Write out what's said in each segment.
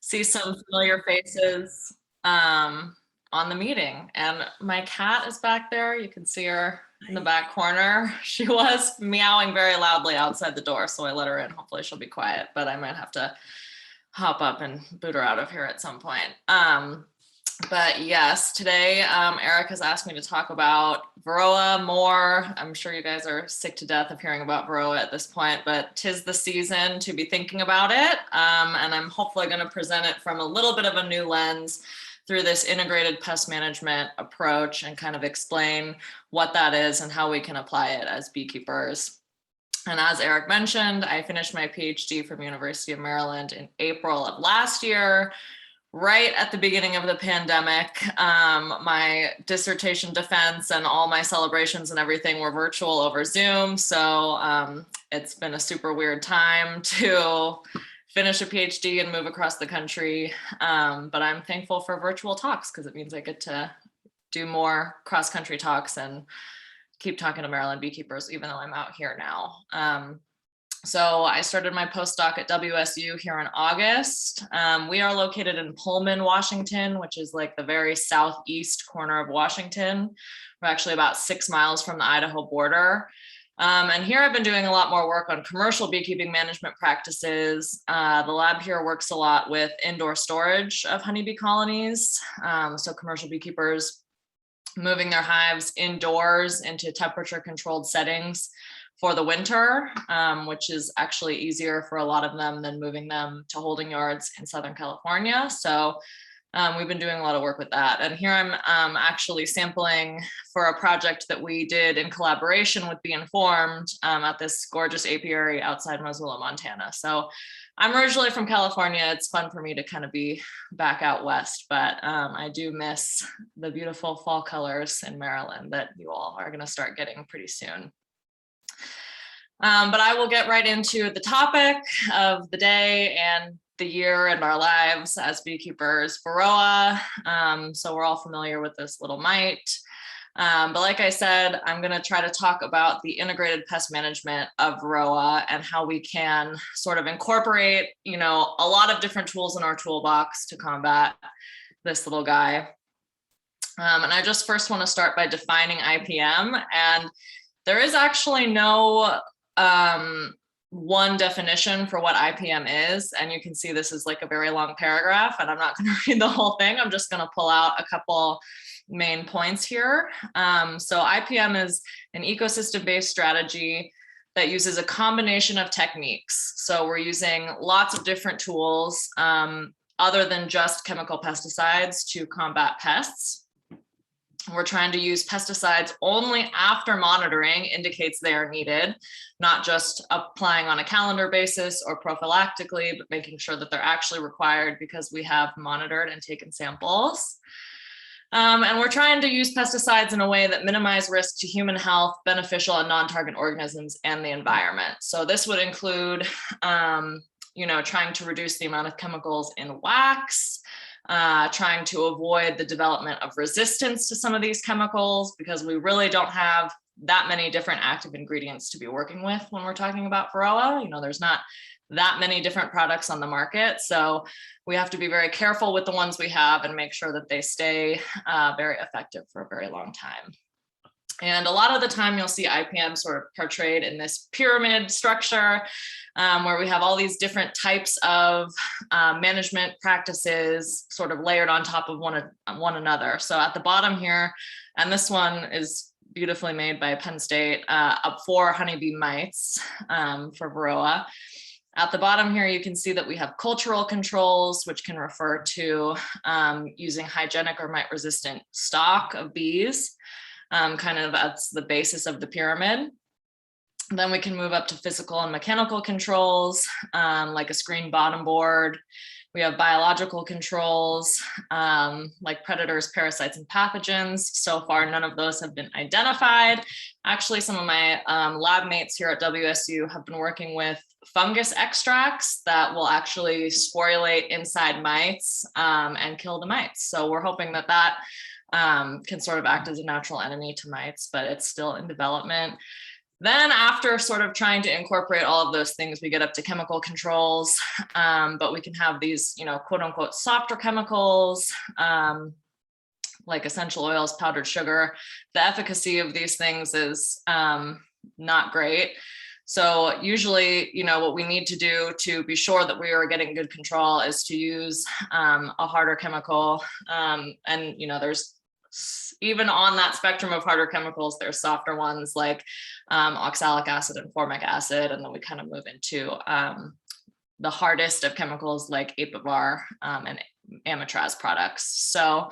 see some familiar faces on the meeting. And my cat is back there. You can see her in the back corner. She was meowing very loudly outside the door, so I let her in. Hopefully she'll be quiet, but I might have to hop up and boot her out of here at some point. But yes, today Eric has asked me to talk about Varroa more. I'm sure you guys are sick to death of hearing about Varroa at this point, but 'tis the season to be thinking about it. And I'm hopefully going to present it from a little bit of a new lens through this integrated pest management approach and kind of explain what that is and how we can apply it as beekeepers. And as Eric mentioned, I finished my PhD from University of Maryland in April of last year, right at the beginning of the pandemic. My dissertation defense and all my celebrations and everything were virtual over Zoom. So it's been a super weird time to finish a PhD and move across the country. But I'm thankful for virtual talks because it means I get to do more cross-country talks and keep talking to Maryland beekeepers, even though I'm out here now. So I started my postdoc at WSU here in August. We are located in Pullman, Washington, which is like the very southeast corner of Washington. We're actually about 6 miles from the Idaho border. And here I've been doing a lot more work on commercial beekeeping management practices. The lab here works a lot with indoor storage of honeybee colonies. So commercial beekeepers moving their hives indoors into temperature controlled settings for the winter, which is actually easier for a lot of them than moving them to holding yards in Southern California. So we've been doing a lot of work with that. And here I'm actually sampling for a project that we did in collaboration with Be Informed at this gorgeous apiary outside Missoula, Montana. So I'm originally from California. It's fun for me to kind of be back out west, but I do miss the beautiful fall colors in Maryland that you all are going to start getting pretty soon. But I will get right into the topic of the day and the year and our lives as beekeepers, Varroa. So we're all familiar with this little mite. But like I said, I'm going to try to talk about the integrated pest management of Varroa and how we can sort of incorporate, a lot of different tools in our toolbox to combat this little guy. And I just first want to start by defining IPM. And there is actually no one definition for what IPM is. And you can see this is like a very long paragraph, and I'm not going to read the whole thing. I'm just going to pull out a couple main points here. So IPM is an ecosystem-based strategy that uses a combination of techniques. So we're using lots of different tools other than just chemical pesticides to combat pests. We're trying to use pesticides only after monitoring indicates they are needed, not just applying on a calendar basis or prophylactically, but making sure that they're actually required because we have monitored and taken samples. And we're trying to use pesticides in a way that minimize risk to human health, beneficial and non-target organisms and the environment. So this would include, trying to reduce the amount of chemicals in wax, trying to avoid the development of resistance to some of these chemicals because we really don't have that many different active ingredients to be working with when we're talking about Varroa. There's not that many different products on the market. So we have to be very careful with the ones we have and make sure that they stay very effective for a very long time. And a lot of the time you'll see IPM sort of portrayed in this pyramid structure where we have all these different types of management practices sort of layered on top of one another. So at the bottom here, and this one is beautifully made by Penn State, up 4 honeybee mites for Varroa. At the bottom here, you can see that we have cultural controls, which can refer to using hygienic or mite-resistant stock of bees. That's the basis of the pyramid. Then we can move up to physical and mechanical controls, like a screen bottom board. We have biological controls, like predators, parasites, and pathogens. So far, none of those have been identified. Actually, some of my lab mates here at WSU have been working with fungus extracts that will actually sporulate inside mites and kill the mites. So we're hoping that can sort of act as a natural enemy to mites, but it's still in development. Then after sort of trying to incorporate all of those things, we get up to chemical controls, but we can have these, quote unquote, softer chemicals, like essential oils, powdered sugar. The efficacy of these things is not great. So usually, what we need to do to be sure that we are getting good control is to use a harder chemical. And, there's even on that spectrum of harder chemicals, there's softer ones like oxalic acid and formic acid. And then we kind of move into the hardest of chemicals like Apivar and amitraz products. So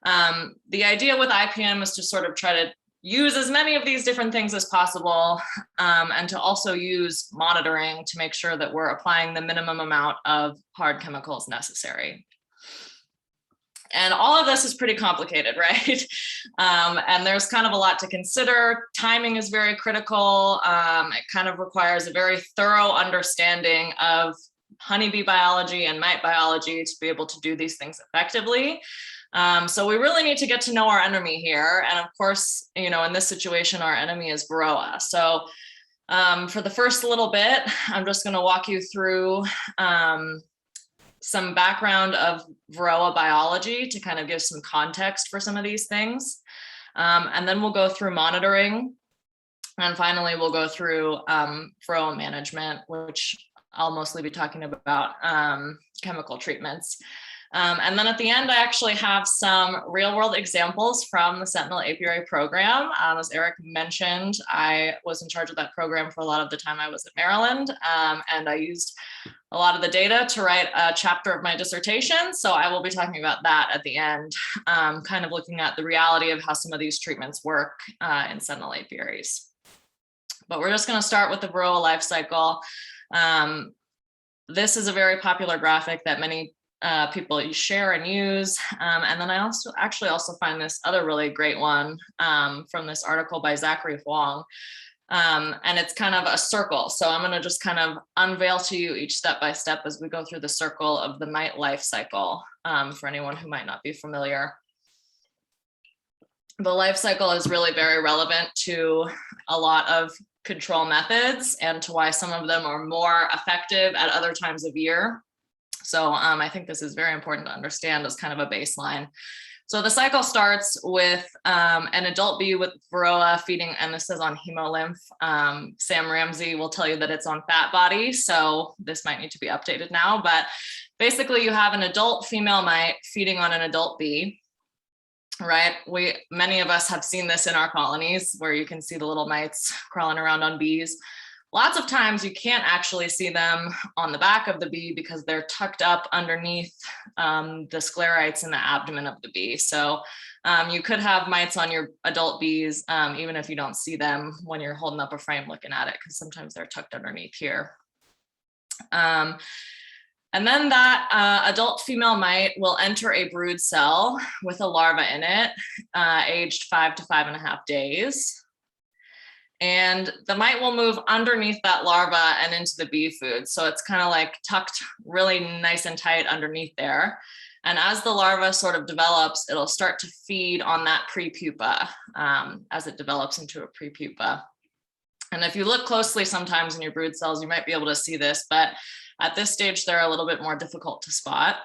the idea with IPM is to sort of try to use as many of these different things as possible, and to also use monitoring to make sure that we're applying the minimum amount of hard chemicals necessary. And all of this is pretty complicated, right? And there's kind of a lot to consider. Timing is very critical. It kind of requires a very thorough understanding of honeybee biology and mite biology to be able to do these things effectively. So we really need to get to know our enemy here. And of course, in this situation, our enemy is Varroa. So for the first little bit, I'm just going to walk you through some background of Varroa biology to kind of give some context for some of these things. And then we'll go through monitoring. And finally, we'll go through Varroa management, which I'll mostly be talking about chemical treatments. And then at the end, I actually have some real world examples from the Sentinel Apiary program. As Eric mentioned, I was in charge of that program for a lot of the time I was at Maryland, and I used a lot of the data to write a chapter of my dissertation. So I will be talking about that at the end, kind of looking at the reality of how some of these treatments work in Sentinel apiaries. But we're just going to start with the Varroa life cycle. This is a very popular graphic that many people share and use. And then I also find this other really great one from this article by Zachary Huang. And it's kind of a circle. So I'm going to just kind of unveil to you each step by step as we go through the circle of the mite life cycle for anyone who might not be familiar. The life cycle is really very relevant to a lot of control methods and to why some of them are more effective at other times of year. So I think this is very important to understand as kind of a baseline. So the cycle starts with an adult bee with Varroa feeding, and this is on hemolymph. Sam Ramsey will tell you that it's on fat body, so this might need to be updated now. But basically, you have an adult female mite feeding on an adult bee, right? Many of us have seen this in our colonies where you can see the little mites crawling around on bees. Lots of times you can't actually see them on the back of the bee because they're tucked up underneath the sclerites in the abdomen of the bee. So you could have mites on your adult bees, even if you don't see them when you're holding up a frame looking at it, because sometimes they're tucked underneath here. And then that adult female mite will enter a brood cell with a larva in it, aged 5 to 5.5 days. And the mite will move underneath that larva and into the bee food. So it's kind of like tucked really nice and tight underneath there. And as the larva sort of develops, it'll start to feed on that prepupa as it develops into a prepupa. And if you look closely sometimes in your brood cells, you might be able to see this, but at this stage, they're a little bit more difficult to spot.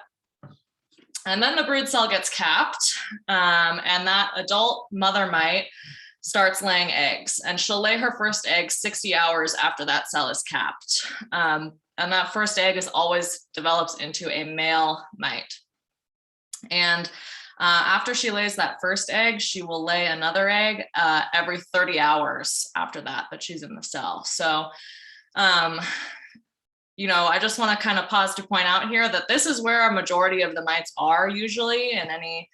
And then the brood cell gets capped, and that adult mother mite starts laying eggs, and she'll lay her first egg 60 hours after that cell is capped. And that first egg always develops into a male mite. And after she lays that first egg, she will lay another egg every 30 hours after that she's in the cell. So, I just want to kind of pause to point out here that this is where a majority of the mites are usually in any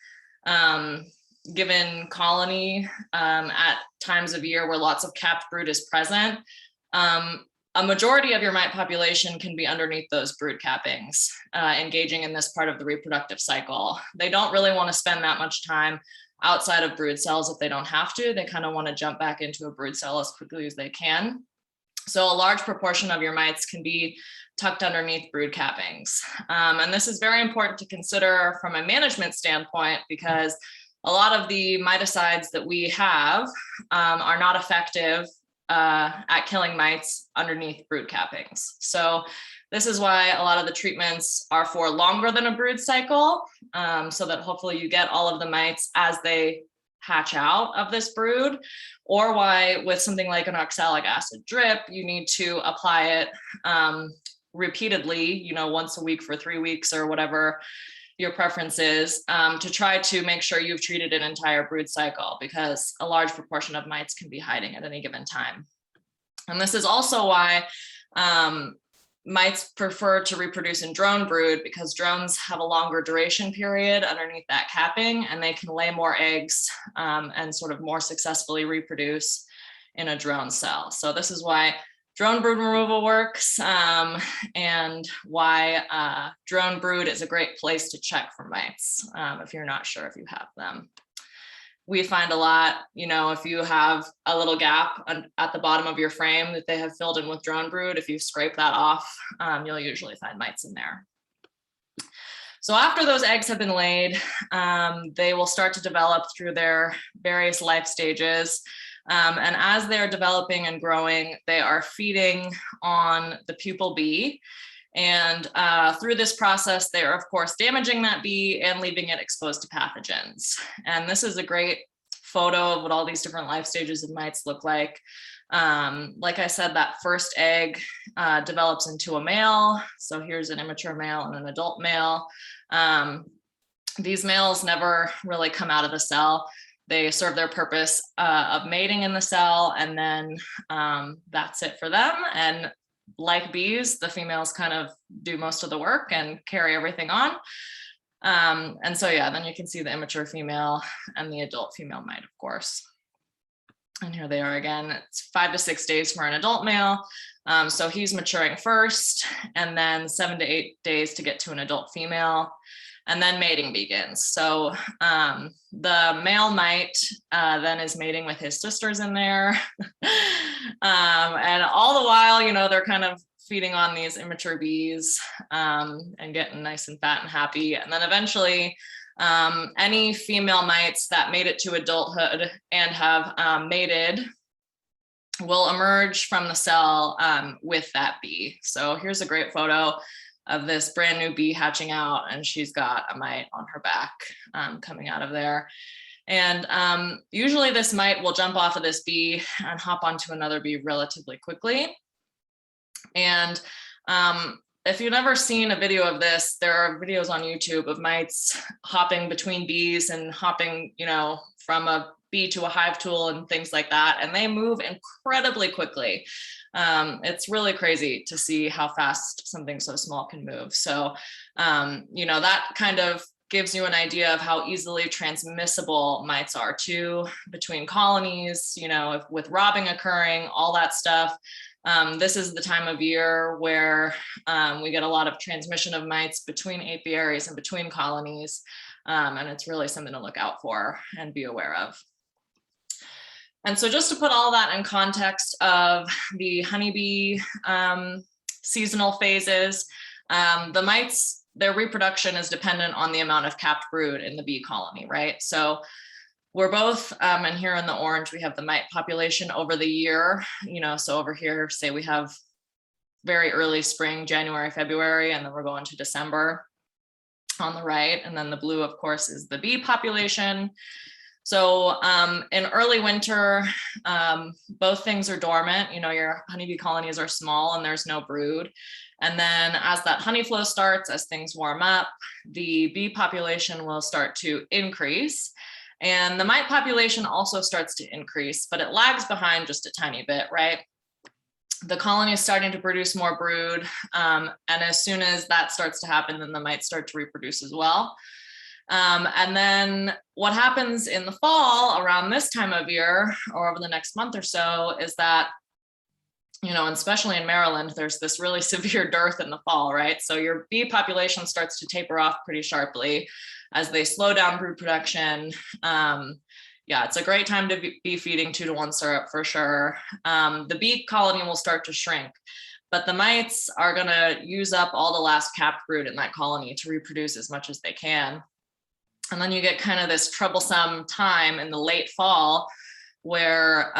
given colony at times of year where lots of capped brood is present. A majority of your mite population can be underneath those brood cappings, engaging in this part of the reproductive cycle. They don't really want to spend that much time outside of brood cells if they don't have to. They kind of want to jump back into a brood cell as quickly as they can. So a large proportion of your mites can be tucked underneath brood cappings. And this is very important to consider from a management standpoint, because a lot of the miticides that we have are not effective at killing mites underneath brood cappings. So this is why a lot of the treatments are for longer than a brood cycle, so that hopefully you get all of the mites as they hatch out of this brood, or why with something like an oxalic acid drip, you need to apply it repeatedly, once a week for 3 weeks or whatever your preference is, to try to make sure you've treated an entire brood cycle, because a large proportion of mites can be hiding at any given time. And this is also why mites prefer to reproduce in drone brood, because drones have a longer duration period underneath that capping, and they can lay more eggs and sort of more successfully reproduce in a drone cell. So this is why drone brood removal works, and why drone brood is a great place to check for mites if you're not sure if you have them. We find a lot, if you have a little gap at the bottom of your frame that they have filled in with drone brood, if you scrape that off, you'll usually find mites in there. So after those eggs have been laid, they will start to develop through their various life stages. And as they're developing and growing, they are feeding on the pupal bee. And through this process, they are, of course, damaging that bee and leaving it exposed to pathogens. And this is a great photo of what all these different life stages of mites look like. Like I said, that first egg develops into a male. So here's an immature male and an adult male. These males never really come out of the cell. They serve their purpose of mating in the cell, and then that's it for them. And like bees, the females kind of do most of the work and carry everything on. And so, yeah, then you can see the immature female and the adult female mite, of course. And here they are again. It's 5 to 6 days for an adult male. So he's maturing first, and then 7 to 8 days to get to an adult female. And then mating begins. So the male mite then is mating with his sisters in there. And all the while, they're kind of feeding on these immature bees and getting nice and fat and happy. And then eventually any female mites that made it to adulthood and have mated will emerge from the cell with that bee. So here's a great photo of this brand new bee hatching out, and she's got a mite on her back coming out of there. And usually this mite will jump off of this bee and hop onto another bee relatively quickly. And if you've never seen a video of this, there are videos on YouTube of mites hopping between bees and hopping, from a bee to a hive tool and things like that. And they move incredibly quickly. It's really crazy to see how fast something so small can move. So, that kind of gives you an idea of how easily transmissible mites are too, between colonies, with robbing occurring, all that stuff. This is the time of year where we get a lot of transmission of mites between apiaries and between colonies. And it's really something to look out for and be aware of. And so just to put all that in context of the honeybee seasonal phases, the mites, their reproduction is dependent on the amount of capped brood in the bee colony, right? So we're both, and here in the orange, we have the mite population over the year, so over here, say we have very early spring, January, February, and then we're going to December on the right. And then the blue, of course, is the bee population. So in early winter, both things are dormant. Your honeybee colonies are small and there's no brood. And then as that honey flow starts, as things warm up, the bee population will start to increase. And the mite population also starts to increase, but it lags behind just a tiny bit, right? The colony is starting to produce more brood. And as soon as that starts to happen, then the mites start to reproduce as well. And then what happens in the fall around this time of year or over the next month or so is that, and especially in Maryland, there's this really severe dearth in the fall, right? So your bee population starts to taper off pretty sharply as they slow down brood production. Yeah, it's a great time to be feeding 2-to-1 syrup for sure. The bee colony will start to shrink, but the mites are going to use up all the last capped brood in that colony to reproduce as much as they can. And then you get kind of this troublesome time in the late fall where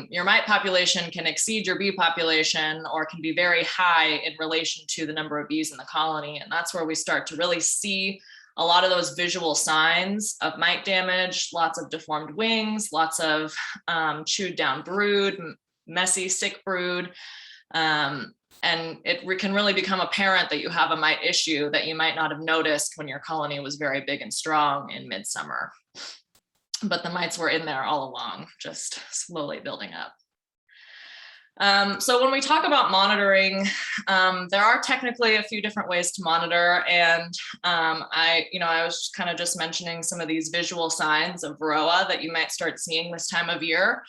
your mite population can exceed your bee population or can be very high in relation to the number of bees in the colony. And that's where we start to really see a lot of those visual signs of mite damage, lots of deformed wings, lots of chewed down brood, messy, sick brood. And it can really become apparent that you have a mite issue that you might not have noticed when your colony was very big and strong in midsummer. But the mites were in there all along, just slowly building up. So when we talk about monitoring, there are technically a few different ways to monitor. And I was kind of just mentioning some of these visual signs of varroa that you might start seeing this time of year.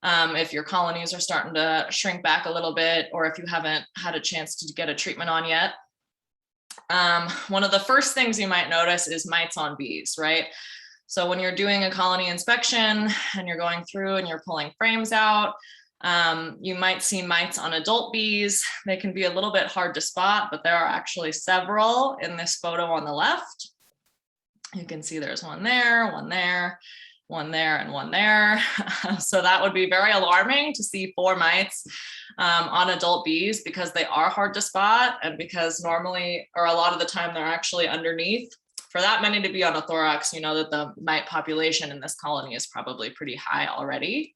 If your colonies are starting to shrink back a little bit, or if you haven't had a chance to get a treatment on yet. One of the first things you might notice is mites on bees, right? So when you're doing a colony inspection and you're going through and you're pulling frames out, you might see mites on adult bees. They can be a little bit hard to spot, but there are actually several in this photo on the left. You can see there's one there, one there, one there, and one there. So that would be very alarming to see 4 mites on adult bees, because they are hard to spot, and because normally, or a lot of the time, they're actually underneath. For that many to be on a thorax, you know that the mite population in this colony is probably pretty high already.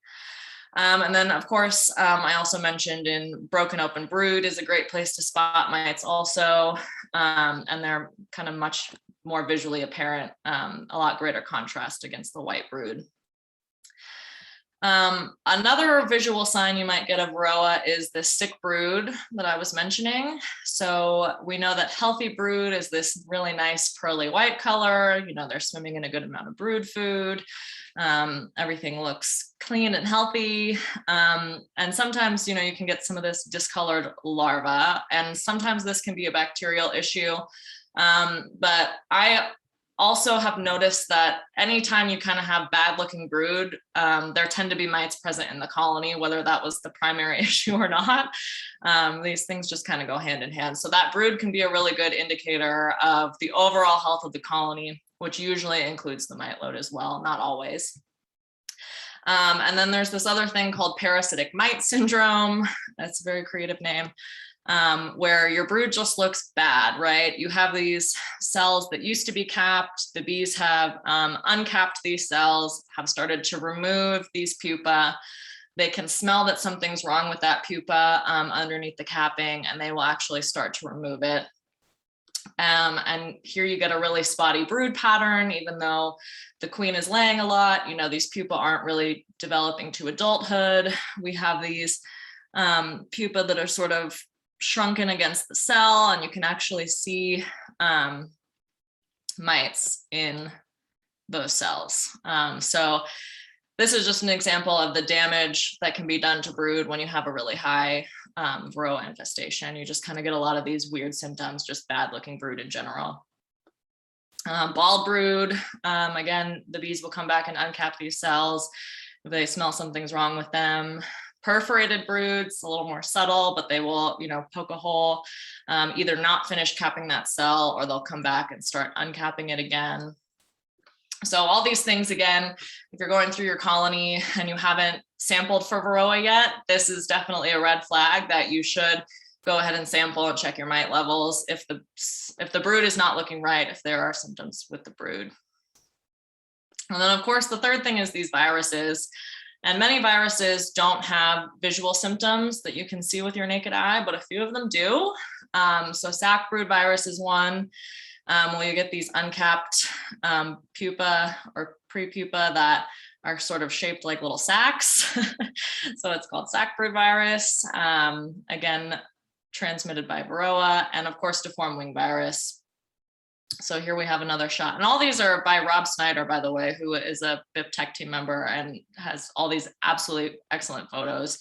And then, of course, I also mentioned in broken open brood is a great place to spot mites also, and they're kind of much more visually apparent, a lot greater contrast against the white brood. Another visual sign you might get of varroa is the sick brood that I was mentioning. So we know that healthy brood is this really nice pearly white color. You know, they're swimming in a good amount of brood food. Everything looks clean and healthy. And sometimes, you know, you can get some of this discolored larva, and sometimes this can be a bacterial issue. But I also have noticed that anytime you kind of have bad looking brood, there tend to be mites present in the colony, whether that was the primary issue or not. These things just kind of go hand in hand. So that brood can be a really good indicator of the overall health of the colony, which usually includes the mite load as well, not always. And then there's this other thing called parasitic mite syndrome. That's a very creative name. Where your brood just looks bad, right? You have these cells that used to be capped. The bees have uncapped these cells, have started to remove these pupa. They can smell that something's wrong with that pupa underneath the capping, and they will actually start to remove it. And here you get a really spotty brood pattern, even though the queen is laying a lot. You know, these pupa aren't really developing to adulthood. We have these pupa that are sort of shrunken against the cell, and you can actually see mites in those cells. So this is just an example of the damage that can be done to brood when you have a really high varroa infestation. You just kind of get a lot of these weird symptoms, just bad looking brood in general. Bald brood, again, the bees will come back and uncap these cells if they smell something's wrong with them. Perforated broods, a little more subtle, but they will, you know, poke a hole, either not finish capping that cell, or they'll come back and start uncapping it again. So all these things, again, if you're going through your colony and you haven't sampled for varroa yet, this is definitely a red flag that you should go ahead and sample and check your mite levels if the brood is not looking right, if there are symptoms with the brood. And then, of course, the third thing is these viruses. And many viruses don't have visual symptoms that you can see with your naked eye, but a few of them do. So sac brood virus is one, where you get these uncapped pupa or pre-pupa that are sort of shaped like little sacs. So it's called sac brood virus, again, transmitted by varroa, and of course, deformed wing virus. So here we have another shot, and all these are by Rob Snyder, by the way, who is a BIP Tech team member and has all these absolutely excellent photos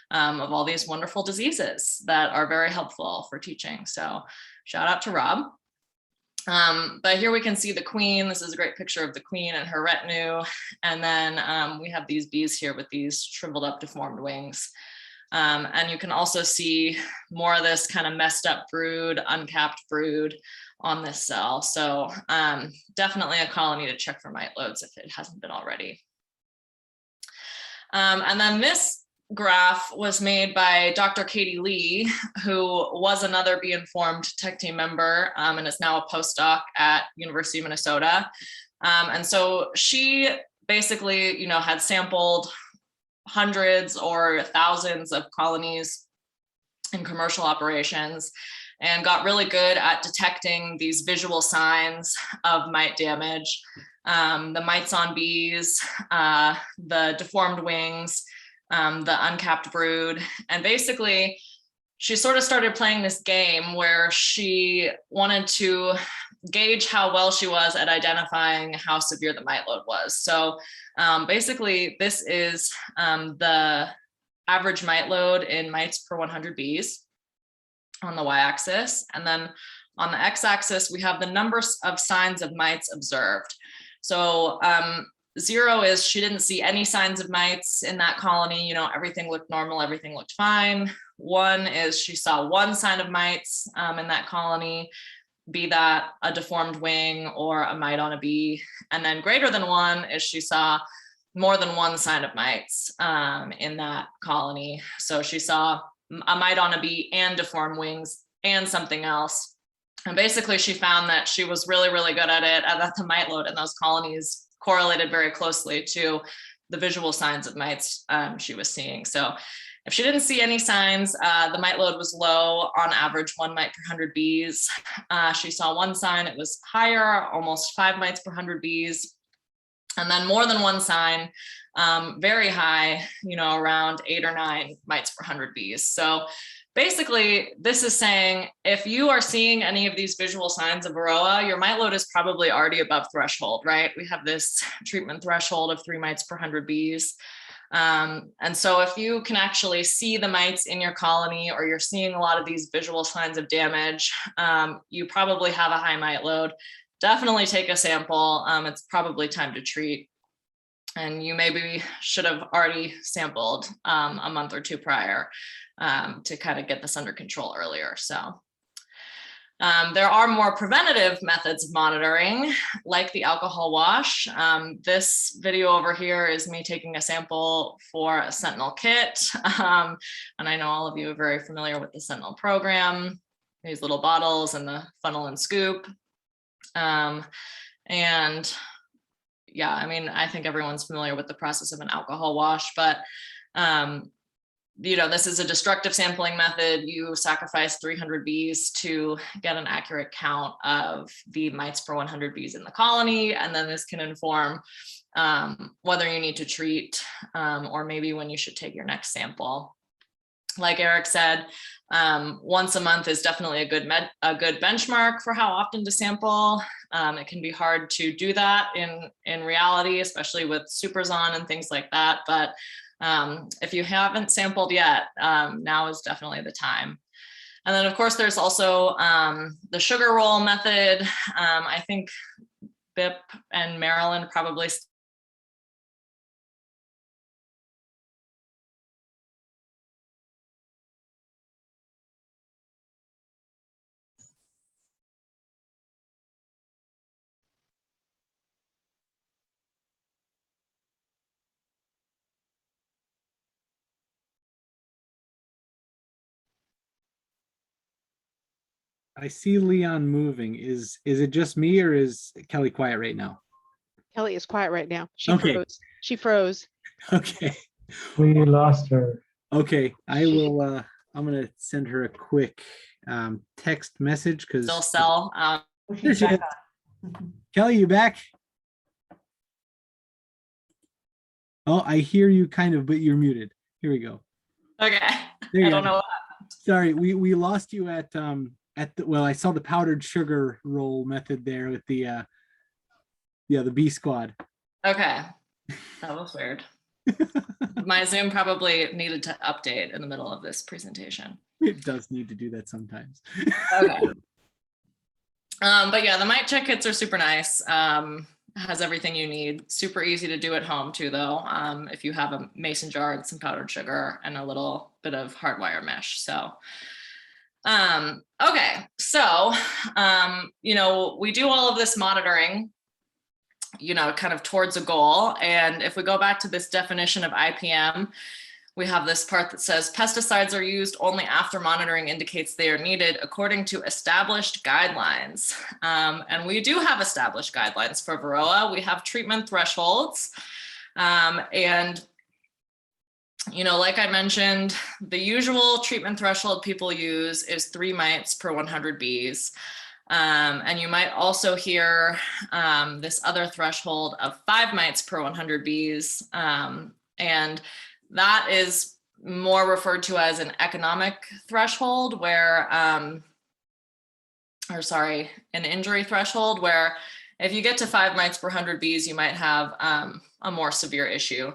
of all these wonderful diseases that are very helpful for teaching. So shout out to Rob. But here we can see the queen. This is a great picture of the queen and her retinue. And then we have these bees here with these shriveled up, deformed wings. And you can also see more of this kind of messed up brood, uncapped brood on this cell. So definitely a colony to check for mite loads if it hasn't been already. And then this graph was made by Dr. Katie Lee, who was another Be Informed tech team member and is now a postdoc at University of Minnesota. And so she basically, you know, had sampled hundreds or thousands of colonies in commercial operations and got really good at detecting these visual signs of mite damage. The mites on bees, the deformed wings, the uncapped brood. And basically, she sort of started playing this game where she wanted to gauge how well she was at identifying how severe the mite load was. So basically, this is the average mite load in mites per 100 bees on the y-axis. And then on the x-axis, we have the numbers of signs of mites observed. So 0 is she didn't see any signs of mites in that colony. You know, everything looked normal, everything looked fine. 1 is she saw 1 sign of mites in that colony, be that a deformed wing or a mite on a bee. And then greater than 1 is she saw more than 1 sign of mites in that colony. So she saw a mite on a bee and deformed wings and something else. And basically she found that she was really, really good at it, and that the mite load in those colonies correlated very closely to the visual signs of mites she was seeing. So if she didn't see any signs, the mite load was low, on average 1 mite per 100 bees. She saw 1 sign, it was higher, almost 5 mites per 100 bees. And then more than 1 sign, very high, you know, around 8 or 9 mites per 100 bees. So basically, this is saying if you are seeing any of these visual signs of varroa, your mite load is probably already above threshold, right? We have this treatment threshold of 3 mites per 100 bees. And so if you can actually see the mites in your colony, or you're seeing a lot of these visual signs of damage, you probably have a high mite load. Definitely take a sample. It's probably time to treat. And you maybe should have already sampled a month or 2 prior to kind of get this under control earlier. So there are more preventative methods of monitoring, like the alcohol wash. This video over here is me taking a sample for a Sentinel kit. And I know all of you are very familiar with the Sentinel program, these little bottles and the funnel and scoop. And yeah, I mean, I think everyone's familiar with the process of an alcohol wash, but you know, this is a destructive sampling method. You sacrifice 300 bees to get an accurate count of the mites per 100 bees in the colony. And then this can inform whether you need to treat or maybe when you should take your next sample. Like Eric said, once a month is definitely a good benchmark for how often to sample. It can be hard to do that in reality, especially with Superzon and things like that. But if you haven't sampled yet, now is definitely the time. And then of course, there's also the sugar roll method. I think BIP and Maryland probably I see Leon moving. Is it just me, or is Kelly quiet right now? Kelly is quiet right now. She Okay. froze. She froze. Okay. We lost her. Okay. I will I'm gonna send her a quick text message because still sell. there she is. Kelly, you back? Oh, I hear you kind of, but you're muted. Here we go. Okay. There you I don't go. know. Sorry, we lost you at the, well, I saw the powdered sugar roll method there with the the bee squad. Okay. That was weird. My Zoom probably needed to update in the middle of this presentation. It does need to do that sometimes. Okay. But yeah, the mite check kits are super nice. Has everything you need. Super easy to do at home too, though. If you have a mason jar and some powdered sugar and a little bit of hardwire mesh. So, okay. So, you know, we do all of this monitoring kind of towards a goal. And if we go back to this definition of IPM, we have this part that says pesticides are used only after monitoring indicates they are needed according to established guidelines. And we do have established guidelines for Varroa. We have treatment thresholds. And like I mentioned, the usual treatment threshold people use is 3 mites per 100 bees. And you might also hear this other threshold of 5 mites per 100 bees. And that is more referred to as an economic threshold where, an injury threshold where if you get to 5 mites per 100 bees, you might have a more severe issue.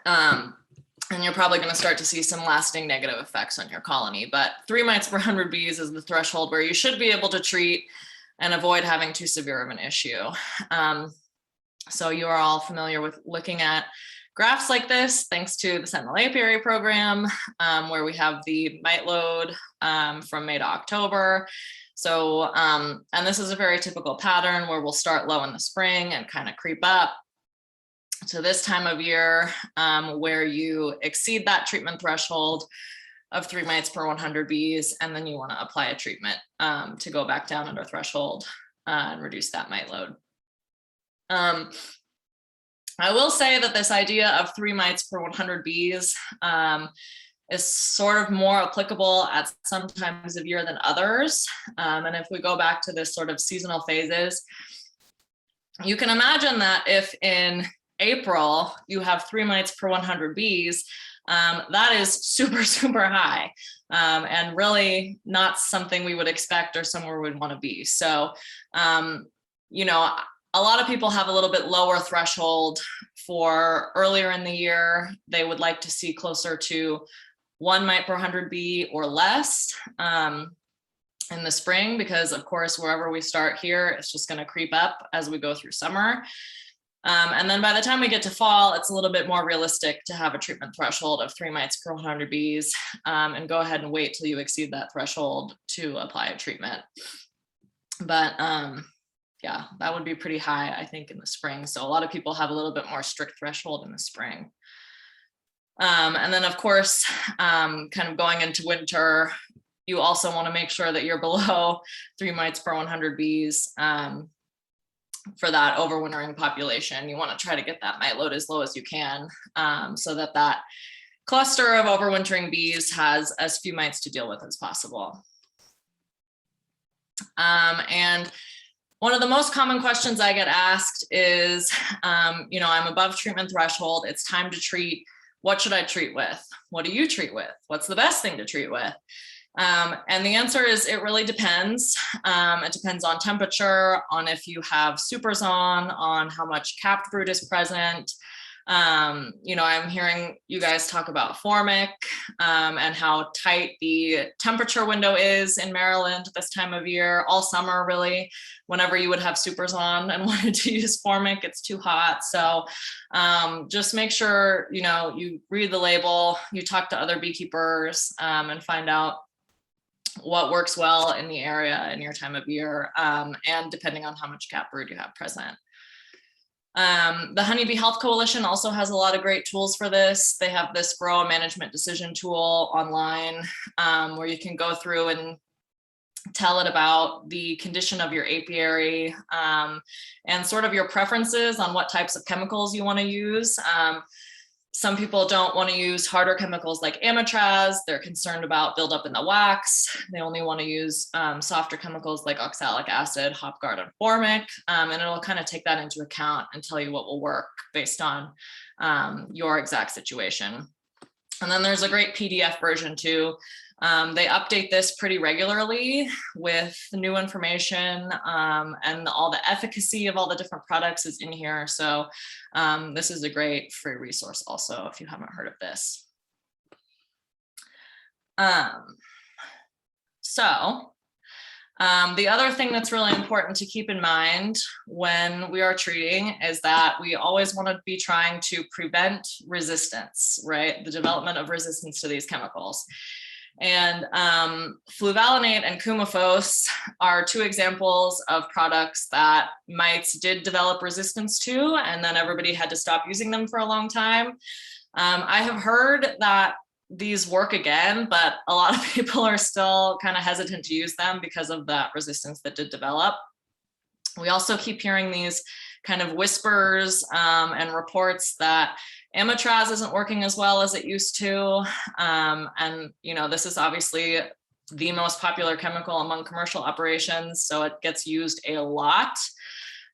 And you're probably going to start to see some lasting negative effects on your colony. But 3 mites per 100 bees is the threshold where you should be able to treat and avoid having too severe of an issue. So you are all familiar with looking at graphs like this, thanks to the Sentinel Apiary program, where we have the mite load from May to October. So, and this is a very typical pattern where we'll start low in the spring and kind of creep up to this time of year where you exceed that treatment threshold of 3 mites per 100 bees, and then you want to apply a treatment to go back down under threshold and reduce that mite load. I will say that this idea of 3 mites per 100 bees is sort of more applicable at some times of year than others. And if we go back to this sort of seasonal phases, you can imagine that if in April you have 3 mites per 100 bees, that is super, super high and really not something we would expect or somewhere we'd want to be. So, a lot of people have a little bit lower threshold for earlier in the year. They would like to see closer to 1 mite per 100 bee or less in the spring, because of course, wherever we start here, it's just going to creep up as we go through summer. And then by the time we get to fall, it's a little bit more realistic to have a treatment threshold of 3 mites per 100 bees and go ahead and wait till you exceed that threshold to apply a treatment. But yeah, that would be pretty high, I think, in the spring. So a lot of people have a little bit more strict threshold in the spring. And then of course, kind of going into winter, you also want to make sure that you're below 3 mites per 100 bees for that overwintering population. You want to try to get that mite load as low as you can so that that cluster of overwintering bees has as few mites to deal with as possible. And one of the most common questions I get asked is, I'm above treatment threshold. It's time to treat. What should I treat with? What do you treat with? What's the best thing to treat with? And the answer is it really depends. It depends on temperature, on if you have supers on how much capped brood is present. I'm hearing you guys talk about formic and how tight the temperature window is in Maryland this time of year, all summer really. Whenever you would have supers on and wanted to use formic, it's too hot. So just make sure, you read the label, you talk to other beekeepers and find out what works well in the area in your time of year and depending on how much capped brood you have present. The Honeybee Health Coalition also has a lot of great tools for this. They have this Varroa management decision tool online where you can go through and tell it about the condition of your apiary and sort of your preferences on what types of chemicals you want to use. Some people don't want to use harder chemicals like amitraz. They're concerned about buildup in the wax. They only want to use softer chemicals like oxalic acid, Hopguard, and formic. And it'll kind of take that into account and tell you what will work based on your exact situation. And then there's a great PDF version too. They update this pretty regularly with new information and all the efficacy of all the different products is in here. So this is a great free resource also if you haven't heard of this. The other thing that's really important to keep in mind when we are treating is that we always want to be trying to prevent resistance, right? The development of resistance to these chemicals. And fluvalinate and coumaphos are two examples of products that mites did develop resistance to, and then everybody had to stop using them for a long time. I have heard that these work again, but a lot of people are still kind of hesitant to use them because of that resistance that did develop. We also keep hearing these kind of whispers and reports that amitraz isn't working as well as it used to. And, you know, this is obviously the most popular chemical among commercial operations, so it gets used a lot.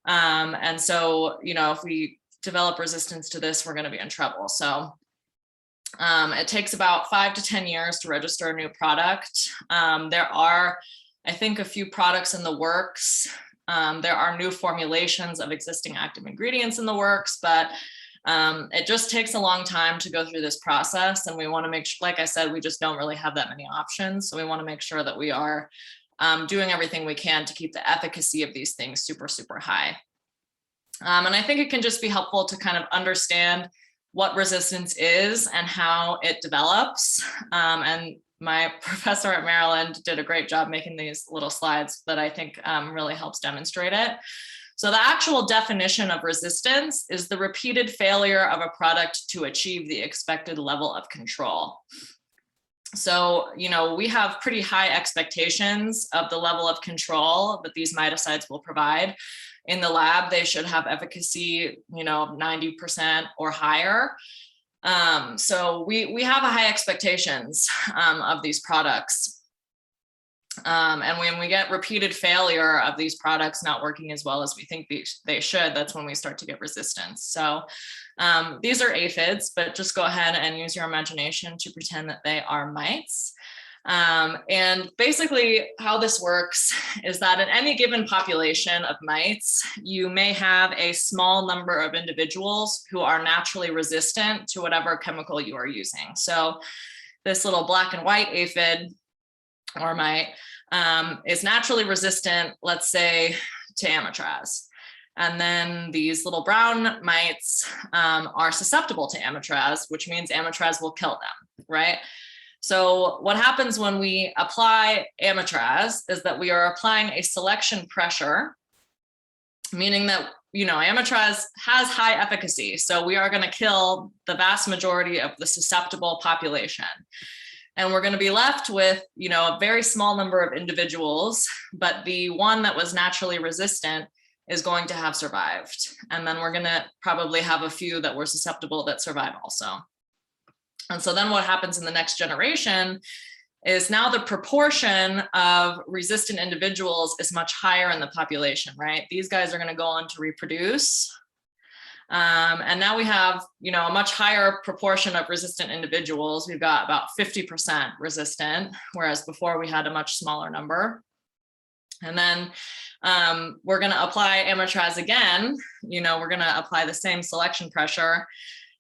And so, you know, if we develop resistance to this, we're going to be in trouble. So it takes about 5 to 10 years to register a new product. There are, I think, a few products in the works. There are new formulations of existing active ingredients in the works, but it just takes a long time to go through this process. And we want to make sure, like I said, we just don't really have that many options. So we want to make sure that we are doing everything we can to keep the efficacy of these things super, super high. And I think it can just be helpful to kind of understand what resistance is and how it develops. And my professor at Maryland did a great job making these little slides that I think really helps demonstrate it. So the actual definition of resistance is the repeated failure of a product to achieve the expected level of control. So, you know, we have pretty high expectations of the level of control that these miticides will provide. In the lab, they should have efficacy, you know, 90% or higher. So we have a high expectations of these products. And when we get repeated failure of these products not working as well as we think they should, that's when we start to get resistance. So these are aphids, but just go ahead and use your imagination to pretend that they are mites. And basically how this works is that in any given population of mites, you may have a small number of individuals who are naturally resistant to whatever chemical you are using. So this little black and white aphid or mite is naturally resistant, let's say, to amitraz. And then these little brown mites are susceptible to amitraz, which means amitraz will kill them, right? So what happens when we apply amitraz is that we are applying a selection pressure, meaning that, you know, amitraz has high efficacy. So we are going to kill the vast majority of the susceptible population. And we're going to be left with, you know, a very small number of individuals, but the one that was naturally resistant is going to have survived. And then we're going to probably have a few that were susceptible that survive also. And so then what happens in the next generation is now the proportion of resistant individuals is much higher in the population, right? These guys are going to go on to reproduce. And now we have, you know, a much higher proportion of resistant individuals. We've got about 50% resistant, whereas before we had a much smaller number. And then we're going to apply amitraz again. You know, we're going to apply the same selection pressure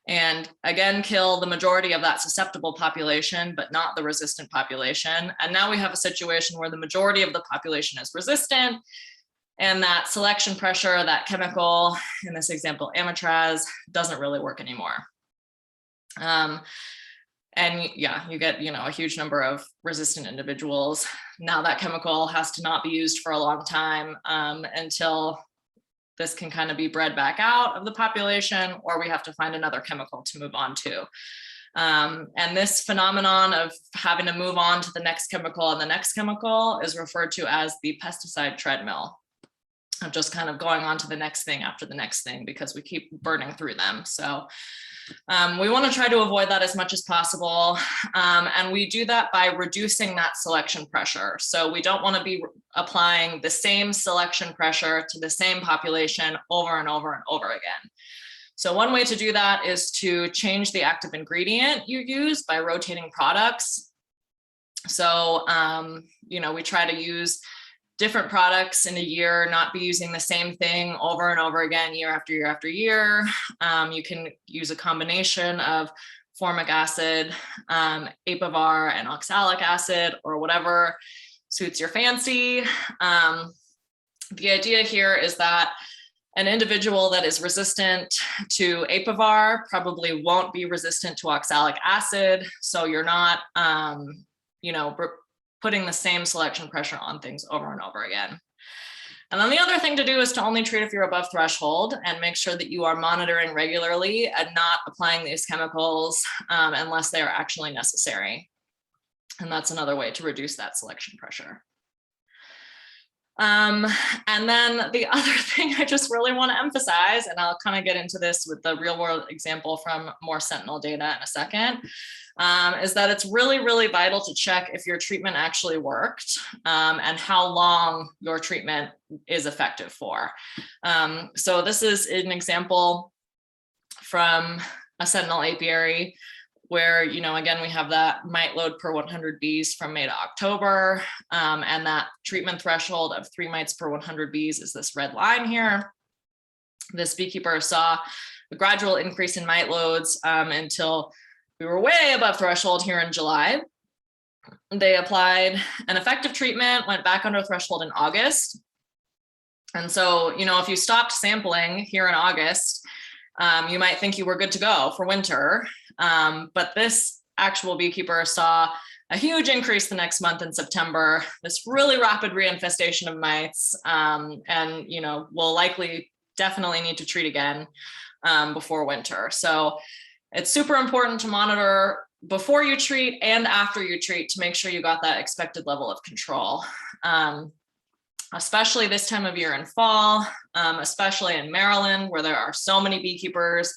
and again kill the majority of that susceptible population, but not the resistant population. And now we have a situation where the majority of the population is resistant, and that selection pressure, that chemical, in this example, amitraz, doesn't really work anymore. And yeah, you get, you know, a huge number of resistant individuals. Now that chemical has to not be used for a long time until this can kind of be bred back out of the population, or we have to find another chemical to move on to. And this phenomenon of having to move on to the next chemical and the next chemical is referred to as the pesticide treadmill, of just kind of going on to the next thing after the next thing because we keep burning through them. So we want to try to avoid that as much as possible. And we do that by reducing that selection pressure. So we don't want to be applying the same selection pressure to the same population over and over and over again. So one way to do that is to change the active ingredient you use by rotating products. So, you know, we try to use different products in a year, not be using the same thing over and over again, year after year after year. You can use a combination of formic acid, apivar, and oxalic acid, or whatever suits your fancy. The idea here is that an individual that is resistant to apivar probably won't be resistant to oxalic acid. So you're not putting the same selection pressure on things over and over again. And then the other thing to do is to only treat if you're above threshold, and make sure that you are monitoring regularly and not applying these chemicals unless they are actually necessary. And that's another way to reduce that selection pressure. And then the other thing I just really want to emphasize, and I'll kind of get into this with the real world example from more Sentinel data in a second, is that it's really, really vital to check if your treatment actually worked and how long your treatment is effective for. So this is an example from a Sentinel apiary where, again, we have that mite load per 100 bees from May to October, and that treatment threshold of 3 mites per 100 bees is this red line here. This beekeeper saw a gradual increase in mite loads until we were way above threshold here in July. They applied an effective treatment, went back under threshold in August. And so, if you stopped sampling here in August, you might think you were good to go for winter. But this actual beekeeper saw a huge increase the next month in September, this really rapid reinfestation of mites, and will likely definitely need to treat again before winter. So it's super important to monitor before you treat and after you treat to make sure you got that expected level of control. Especially this time of year in fall, especially in Maryland, where there are so many beekeepers,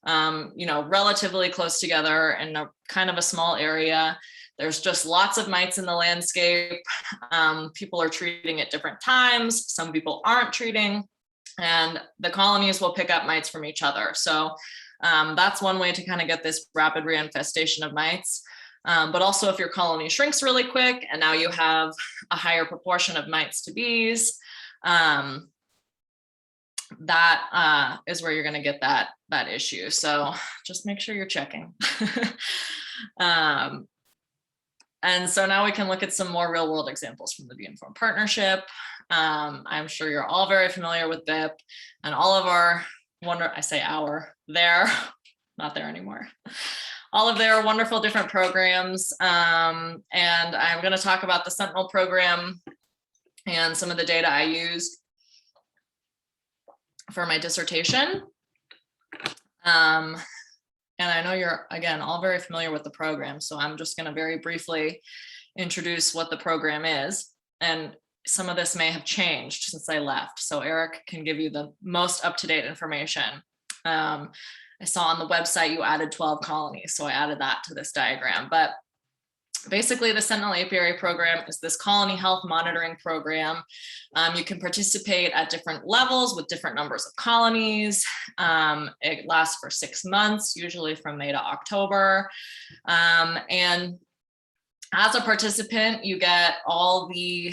relatively close together in a kind of a small area. There's just lots of mites in the landscape. People are treating at different times. Some people aren't treating, and the colonies will pick up mites from each other. So that's one way to kind of get this rapid reinfestation of mites. But also if your colony shrinks really quick and now you have a higher proportion of mites to bees, that is where you're going to get that issue. So just make sure you're checking. And so now we can look at some more real world examples from the Bee Informed Partnership. I'm sure you're all very familiar with BIP and all of our they're not there anymore. All of their wonderful different programs. And I'm going to talk about the Sentinel program and some of the data I used for my dissertation. And I know you're, again, all very familiar with the program, so I'm just going to very briefly introduce what the program is. And some of this may have changed since I left, so Eric can give you the most up-to-date information. I saw on the website you added 12 colonies, so I added that to this diagram. But basically, the Sentinel Apiary program is this colony health monitoring program. You can participate at different levels with different numbers of colonies. It lasts for 6 months, usually from May to October. And as a participant, you get all the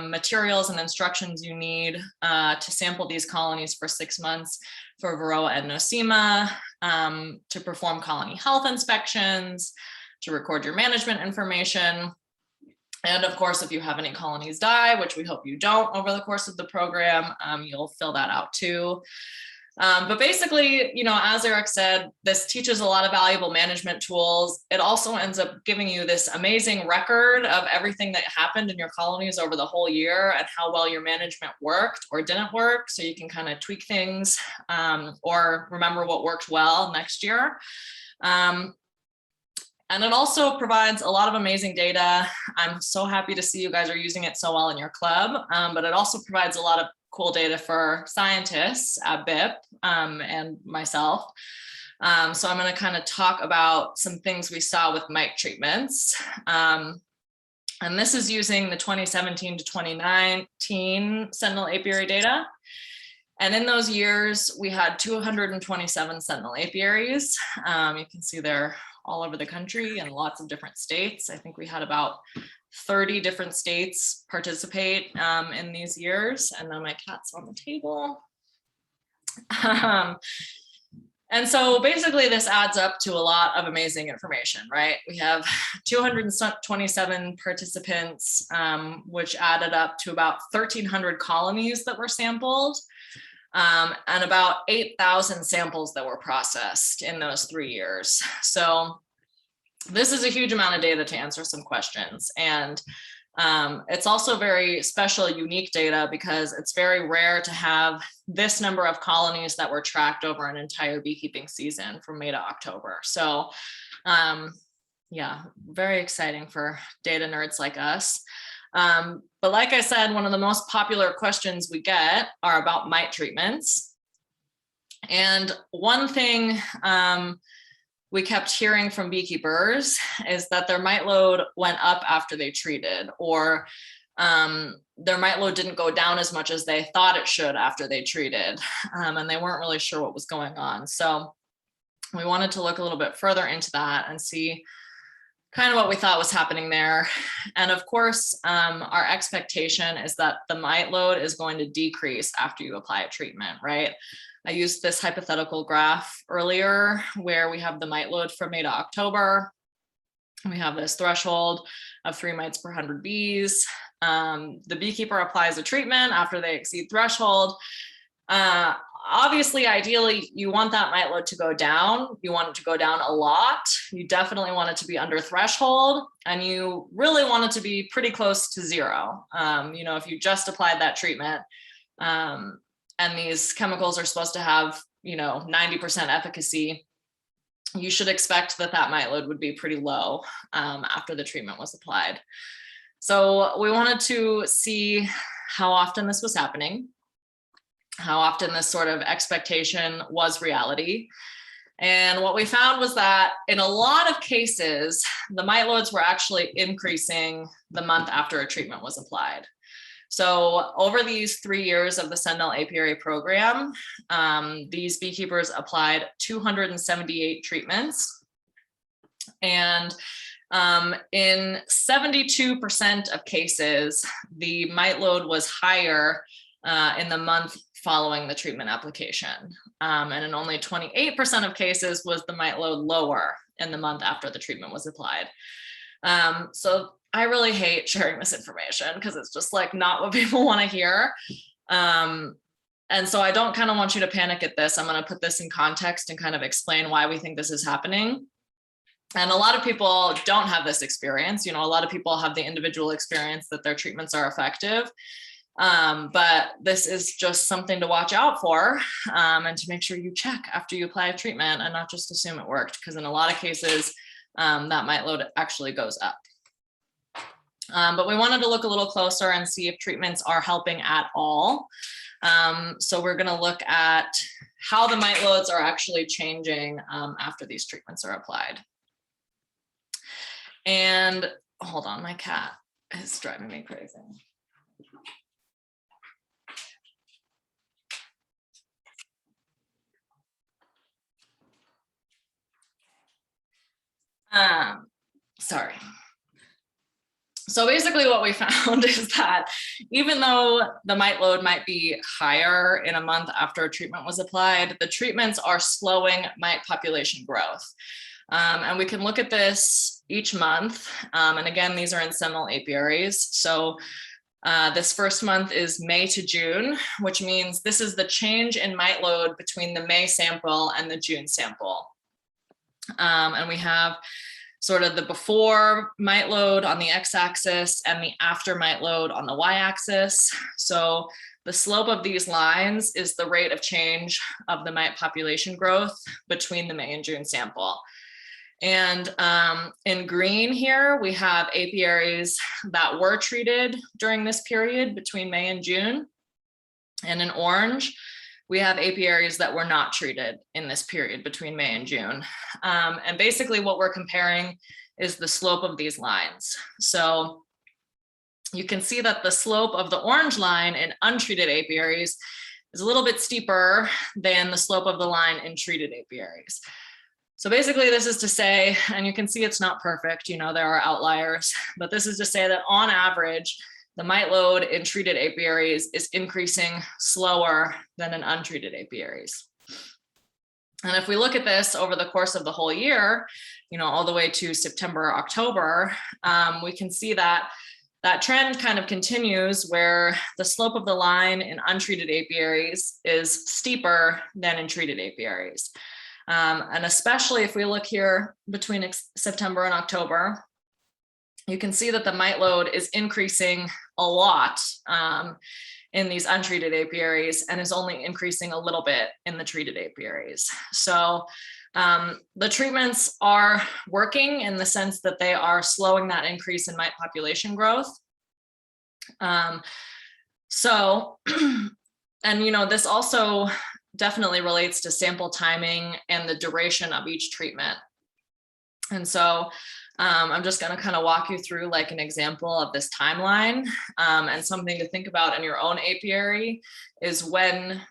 materials and instructions you need to sample these colonies for 6 months for Varroa and Nosema, to perform colony health inspections, to record your management information. And of course, if you have any colonies die, which we hope you don't over the course of the program, you'll fill that out too. But basically, as Eric said, this teaches a lot of valuable management tools. It also ends up giving you this amazing record of everything that happened in your colonies over the whole year and how well your management worked or didn't work. So you can kind of tweak things or remember what worked well next year. And it also provides a lot of amazing data. I'm so happy to see you guys are using it so well in your club, but it also provides a lot of cool data for scientists at BIP and myself. So I'm going to kind of talk about some things we saw with mite treatments. And this is using the 2017 to 2019 Sentinel apiary data. And in those years, we had 227 Sentinel apiaries. You can see they're all over the country and lots of different states. I think we had about 30 different states participate in these years. And then my cat's on the table. And so basically this adds up to a lot of amazing information, right? We have 227 participants, which added up to about 1,300 colonies that were sampled, and about 8,000 samples that were processed in those 3 years. So this is a huge amount of data to answer some questions. And it's also very special, unique data because it's very rare to have this number of colonies that were tracked over an entire beekeeping season from May to October. So yeah, very exciting for data nerds like us. But like I said, one of the most popular questions we get are about mite treatments. And one thing we kept hearing from beekeepers is that their mite load went up after they treated, or their mite load didn't go down as much as they thought it should after they treated, and they weren't really sure what was going on. So we wanted to look a little bit further into that and see kind of what we thought was happening there. And of course, our expectation is that the mite load is going to decrease after you apply a treatment, right? I used this hypothetical graph earlier where we have the mite load from May to October. We have this threshold of 3 mites per 100 bees. The beekeeper applies a treatment after they exceed threshold. Obviously, ideally, you want that mite load to go down. You want it to go down a lot. You definitely want it to be under threshold, and you really want it to be pretty close to 0. You know, if you just applied that treatment, and these chemicals are supposed to have, you know, 90% efficacy, you should expect that that mite load would be pretty low after the treatment was applied. So we wanted to see how often this was happening, how often this sort of expectation was reality. And what we found was that in a lot of cases, the mite loads were actually increasing the month after a treatment was applied. So over these 3 years of the Sentinel apiary program, these beekeepers applied 278 treatments. And in 72% of cases, the mite load was higher in the month following the treatment application. And in only 28% of cases was the mite load lower in the month after the treatment was applied. So I really hate sharing this information because it's just like not what people want to hear. And so I don't kind of want you to panic at this. I'm going to put this in context and kind of explain why we think this is happening. And a lot of people don't have this experience. You know, a lot of people have the individual experience that their treatments are effective. But this is just something to watch out for, and to make sure you check after you apply a treatment and not just assume it worked, because in a lot of cases, that mite load actually goes up. But we wanted to look a little closer and see if treatments are helping at all. So we're going to look at how the mite loads are actually changing after these treatments are applied. And hold on, my cat is driving me crazy. Sorry. So basically what we found is that even though the mite load might be higher in a month after a treatment was applied, the treatments are slowing mite population growth. And we can look at this each month. And again, these are in Sentinel apiaries. So this first month is May to June, which means this is the change in mite load between the May sample and the June sample. And we have sort of the before mite load on the x-axis and the after mite load on the y-axis. So the slope of these lines is the rate of change of the mite population growth between the May and June sample. And in green here, we have apiaries that were treated during this period between May and June. And in orange, we have apiaries that were not treated in this period between May and June. And basically what we're comparing is the slope of these lines. So you can see that the slope of the orange line in untreated apiaries is a little bit steeper than the slope of the line in treated apiaries. So basically this is to say, and you can see it's not perfect, you know, there are outliers, but this is to say that on average, the mite load in treated apiaries is increasing slower than in untreated apiaries. And if we look at this over the course of the whole year, you know, all the way to September, October, we can see that that trend kind of continues where the slope of the line in untreated apiaries is steeper than in treated apiaries. And especially if we look here between September and October, you can see that the mite load is increasing a lot in these untreated apiaries and is only increasing a little bit in the treated apiaries. So the treatments are working in the sense that they are slowing that increase in mite population growth. And this also definitely relates to sample timing and the duration of each treatment. And so I'm just going to kind of walk you through like an example of this timeline, and something to think about in your own apiary is when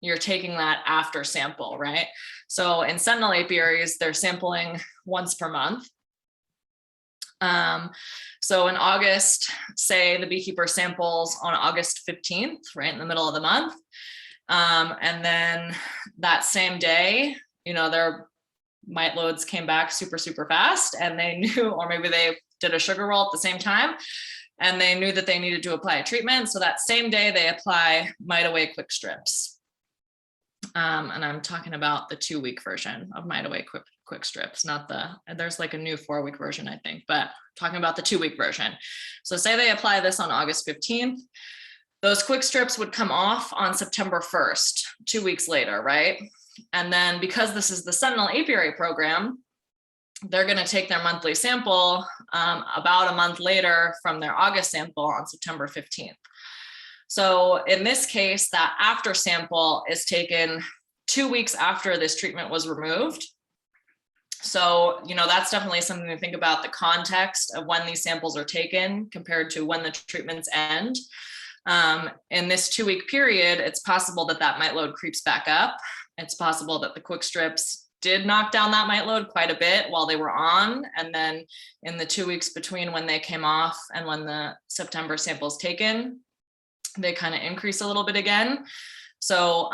you're taking that after sample, right? So in sentinel apiaries, they're sampling once per month. So in August, say the beekeeper samples on August 15th, right in the middle of the month. And then that same day, their mite loads came back super, super fast, and they knew, or maybe they did a sugar roll at the same time, and they knew that they needed to apply a treatment. So that same day they apply Mite Away quick strips. And I'm talking about the 2-week version of Mite Away quick strips, not there's like a new 4-week version, I think, but talking about the 2-week version. So say they apply this on August 15th, those quick strips would come off on September 1st, 2 weeks later, right? And then because this is the Sentinel Apiary program, they're going to take their monthly sample about a month later from their August sample on September 15th. So in this case, that after sample is taken 2 weeks after this treatment was removed. So, that's definitely something to think about, the context of when these samples are taken compared to when the treatments end. In this 2-week period, it's possible that that mite load creeps back up. It's possible that the quick strips did knock down that mite load quite a bit while they were on. And then in the 2 weeks between when they came off and when the September samples taken, they kind of increase a little bit again. So,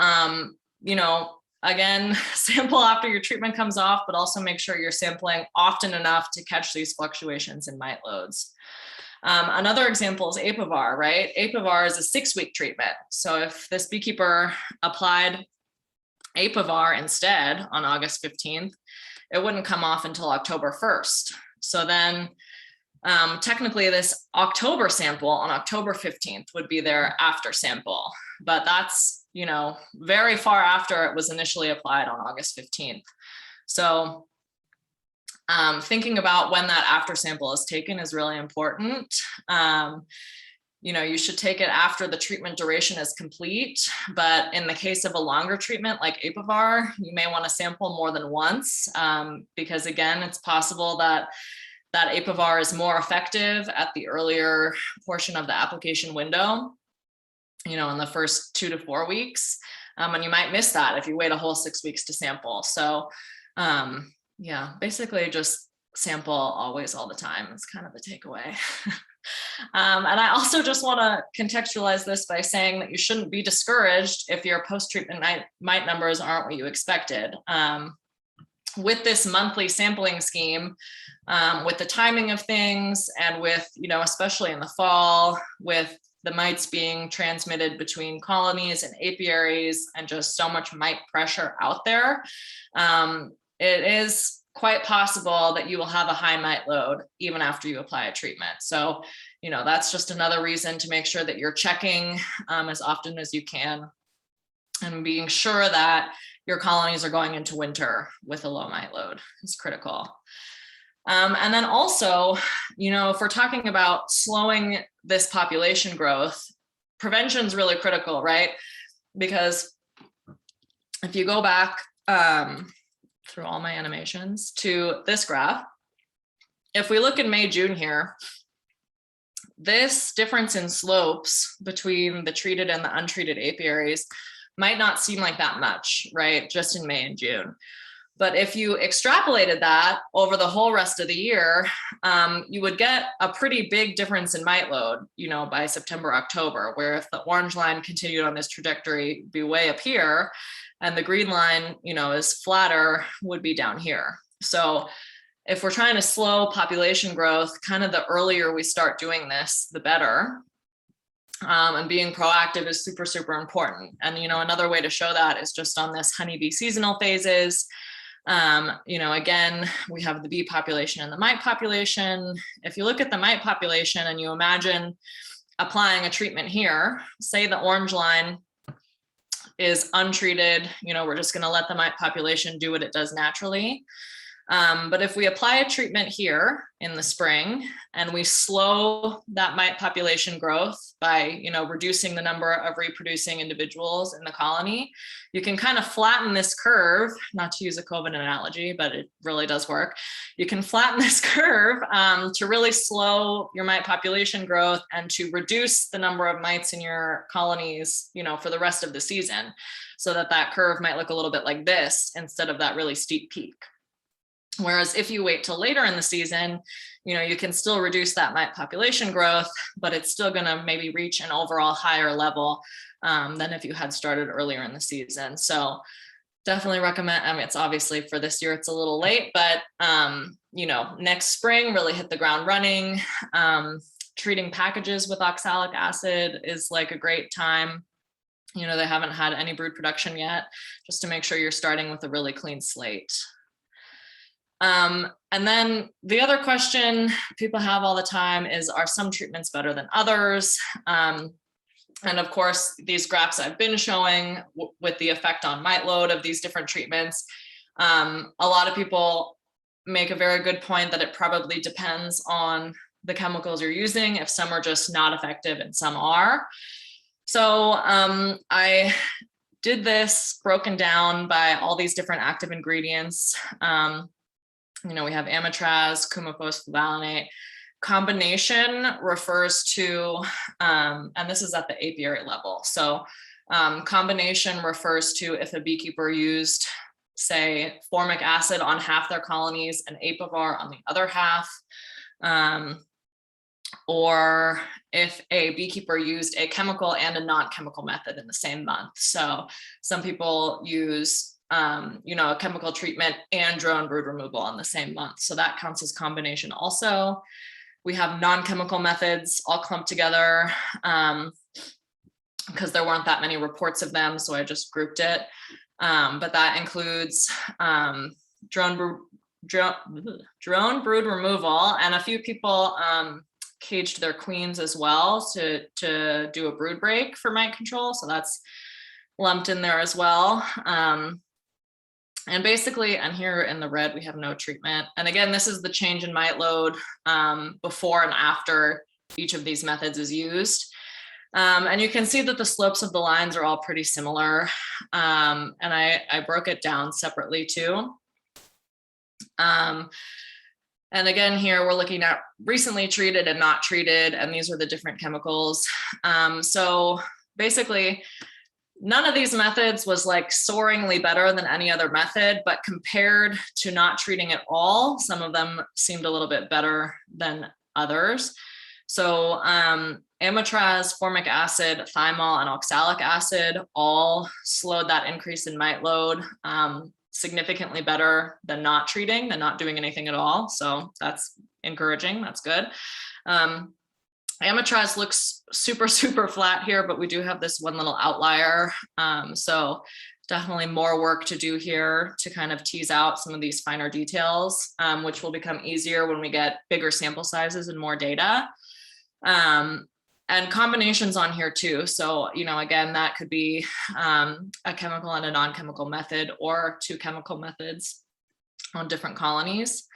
again, sample after your treatment comes off, but also make sure you're sampling often enough to catch these fluctuations in mite loads. Another example is Apivar, right? Apivar is a 6-week treatment. So if this beekeeper applied Apivar instead on August 15th, it wouldn't come off until October 1st. So then technically this October sample on October 15th would be their after sample, but that's, very far after it was initially applied on August 15th. So thinking about when that after sample is taken is really important. You should take it after the treatment duration is complete, but in the case of a longer treatment like Apivar, you may want to sample more than once, because again, it's possible that Apivar is more effective at the earlier portion of the application window, in the first 2 to 4 weeks. And you might miss that if you wait a whole 6 weeks to sample. So basically just sample always, all the time. It's kind of the takeaway. And I also just want to contextualize this by saying that you shouldn't be discouraged if your post-treatment mite numbers aren't what you expected. With this monthly sampling scheme, with the timing of things, and with, especially in the fall, with the mites being transmitted between colonies and apiaries and just so much mite pressure out there, it is quite possible that you will have a high mite load even after you apply a treatment. So, that's just another reason to make sure that you're checking as often as you can and being sure that your colonies are going into winter with a low mite load is critical. And then also, if we're talking about slowing this population growth, prevention is really critical, right? Because if you go back through all my animations to this graph, if we look in May, June here, this difference in slopes between the treated and the untreated apiaries might not seem like that much, right? Just in May and June. But if you extrapolated that over the whole rest of the year, you would get a pretty big difference in mite load, by September, October, where if the orange line continued on this trajectory, be way up here, and the green line, is flatter, would be down here. So if we're trying to slow population growth, kind of the earlier we start doing this, the better. And being proactive is super, super important. And, another way to show that is just on this honeybee seasonal phases. Again, we have the bee population and the mite population. If you look at the mite population and you imagine applying a treatment here, say the orange line is untreated, we're just going to let the mite population do what it does naturally. But if we apply a treatment here in the spring and we slow that mite population growth by, reducing the number of reproducing individuals in the colony, you can kind of flatten this curve, not to use a COVID analogy, but it really does work. You can flatten this curve to really slow your mite population growth and to reduce the number of mites in your colonies, for the rest of the season, so that curve might look a little bit like this instead of that really steep peak. Whereas if you wait till later in the season, you can still reduce that mite population growth, but it's still going to maybe reach an overall higher level than if you had started earlier in the season. So definitely recommend, it's obviously for this year, it's a little late, but, next spring, really hit the ground running. Treating packages with oxalic acid is like a great time. They haven't had any brood production yet, just to make sure you're starting with a really clean slate. And then the other question people have all the time is, are some treatments better than others? And of course, these graphs I've been showing with the effect on mite load of these different treatments, a lot of people make a very good point that it probably depends on the chemicals you're using, if some are just not effective and some are. So I did this broken down by all these different active ingredients. We have amitraz, coumaphos, fluvalinate. Combination refers to, and this is at the apiary level. So combination refers to if a beekeeper used, say, formic acid on half their colonies and apivar on the other half, or if a beekeeper used a chemical and a non-chemical method in the same month. So some people use a chemical treatment and drone brood removal on the same month. So that counts as combination also. We have non-chemical methods all clumped together because there weren't that many reports of them, so I just grouped it. But that includes drone brood removal, and a few people caged their queens as well to do a brood break for mite control. So that's lumped in there as well. And basically, and here in the red, we have no treatment. And again, this is the change in mite load before and after each of these methods is used. And you can see that the slopes of the lines are all pretty similar. And I broke it down separately too. And again, here we're looking at recently treated and not treated, and these are the different chemicals. So basically, none of these methods was like soaringly better than any other method, but compared to not treating at all, some of them seemed a little bit better than others. So amitraz, formic acid, thymol, and oxalic acid all slowed that increase in mite load significantly better than not treating, than not doing anything at all. So that's encouraging, that's good. Amitraz looks super, super flat here, but we do have this one little outlier. So definitely more work to do here to kind of tease out some of these finer details, which will become easier when we get bigger sample sizes and more data. And combinations on here too. So, again, that could be a chemical and a non-chemical method, or two chemical methods on different colonies.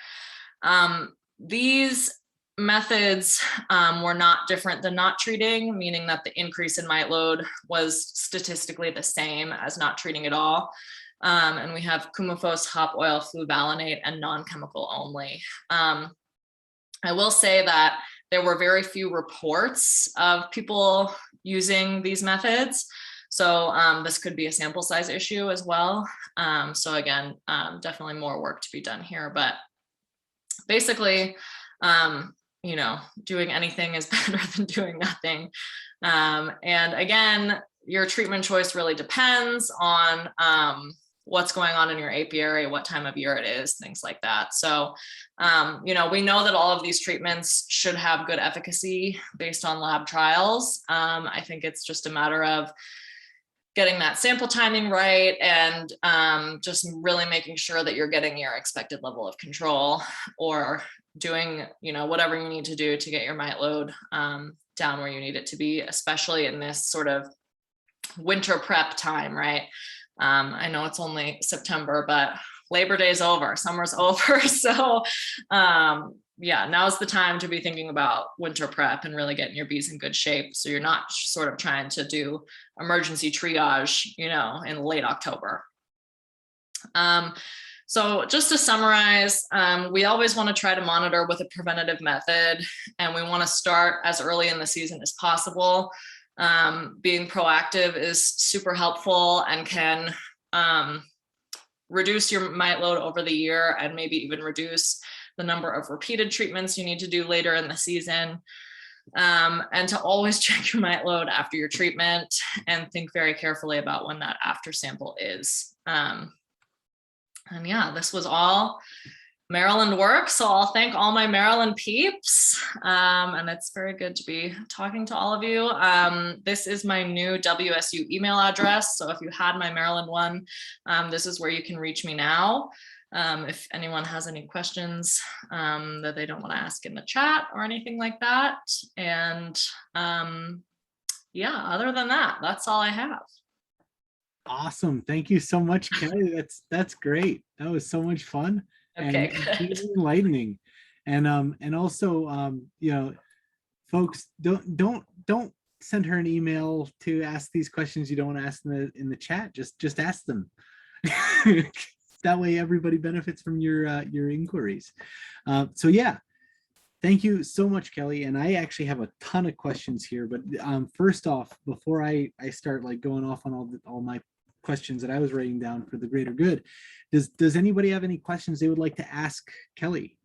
These methods were not different than not treating, meaning that the increase in mite load was statistically the same as not treating at all. And we have coumaphos, hop oil, fluvalinate, and non-chemical only. I will say that there were very few reports of people using these methods. So this could be a sample size issue as well. So again, definitely more work to be done here, but basically, doing anything is better than doing nothing. And again, your treatment choice really depends on, what's going on in your apiary, what time of year it is, things like that. So, we know that all of these treatments should have good efficacy based on lab trials. I think it's just a matter of getting that sample timing right and just really making sure that you're getting your expected level of control, or doing, whatever you need to do to get your mite load down where you need it to be, especially in this sort of winter prep time, right? I know it's only September, but Labor Day's over, summer's over. So now's the time to be thinking about winter prep and really getting your bees in good shape. So you're not sort of trying to do emergency triage, in late October. So just to summarize, we always want to try to monitor with a preventative method, and we want to start as early in the season as possible. Being proactive is super helpful and can reduce your mite load over the year, and maybe even reduce the number of repeated treatments you need to do later in the season. And to always check your mite load after your treatment and think very carefully about when that after sample is. And yeah, this was all Maryland work. So I'll thank all my Maryland peeps. And it's very good to be talking to all of you. This is my new WSU email address. So if you had my Maryland one, this is where you can reach me now. If anyone has any questions that they don't want to ask in the chat or anything like that. And other than that, that's all I have. Awesome. Thank you so much, Kelly. That's great. That was so much fun. Okay, and enlightening. And also, folks, don't send her an email to ask these questions you don't want to ask in the chat. Just ask them. That way everybody benefits from your inquiries. So yeah, thank you so much, Kelly. And I actually have a ton of questions here, but first off, before I start like going off on all my questions that I was writing down for the greater good, does anybody have any questions they would like to ask Kelly?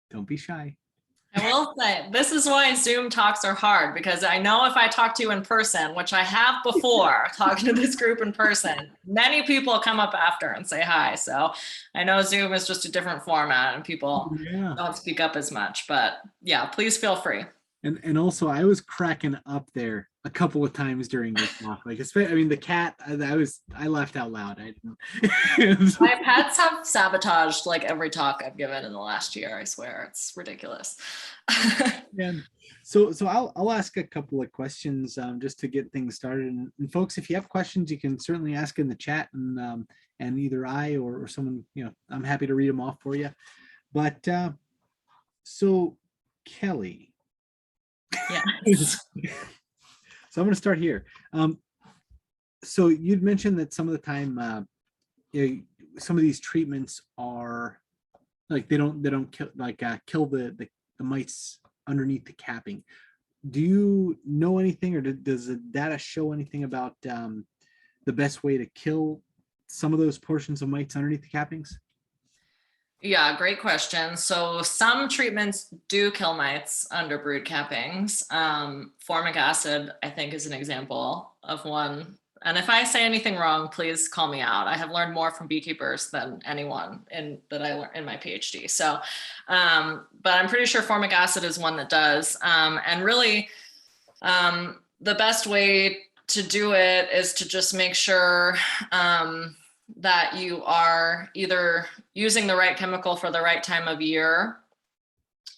Don't be shy. I will say, this is why Zoom talks are hard, because I know if I talk to you in person, which I have before, talking to this group in person, many people come up after and say hi. So I know Zoom is just a different format and people don't speak up as much, but yeah, please feel free. And also, I was cracking up there a couple of times during this talk. Like, I mean, the cat, I laughed out loud. I didn't. My pets have sabotaged like every talk I've given in the last year. I swear, it's ridiculous. And so I'll ask a couple of questions just to get things started. And folks, if you have questions, you can certainly ask in the chat, and either I or someone, I'm happy to read them off for you. But so Kelly. Yeah. So I'm going to start here. So you'd mentioned that some of the time, some of these treatments are like they don't kill the mites underneath the capping. Do you know anything, or does the data show anything about the best way to kill some of those portions of mites underneath the cappings? Yeah, great question. So some treatments do kill mites under brood cappings. Formic acid, I think, is an example of one. And if I say anything wrong, please call me out. I have learned more from beekeepers than anyone that I learned in my PhD. So, but I'm pretty sure formic acid is one that does. And really, the best way to do it is to just make sure that you are either using the right chemical for the right time of year.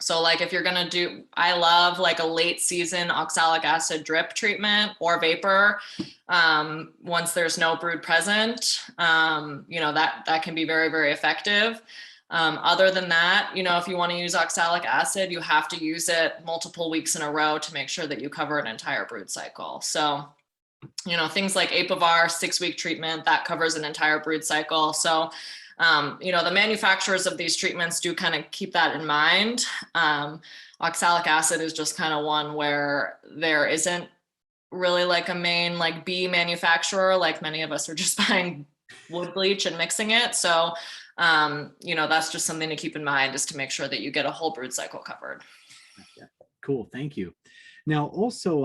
So like if you're gonna do, I love like a late season oxalic acid drip treatment or vapor. Once there's no brood present, that can be very, very effective. Other than that, if you want to use oxalic acid, you have to use it multiple weeks in a row to make sure that you cover an entire brood cycle. So things like Apivar 6-week treatment, that covers an entire brood cycle. So, the manufacturers of these treatments do kind of keep that in mind. Oxalic acid is just kind of one where there isn't really like a main like bee manufacturer, like many of us are just buying wood bleach and mixing it. So That's just something to keep in mind, is to make sure that you get a whole brood cycle covered. Yeah. Cool, thank you. Now, also,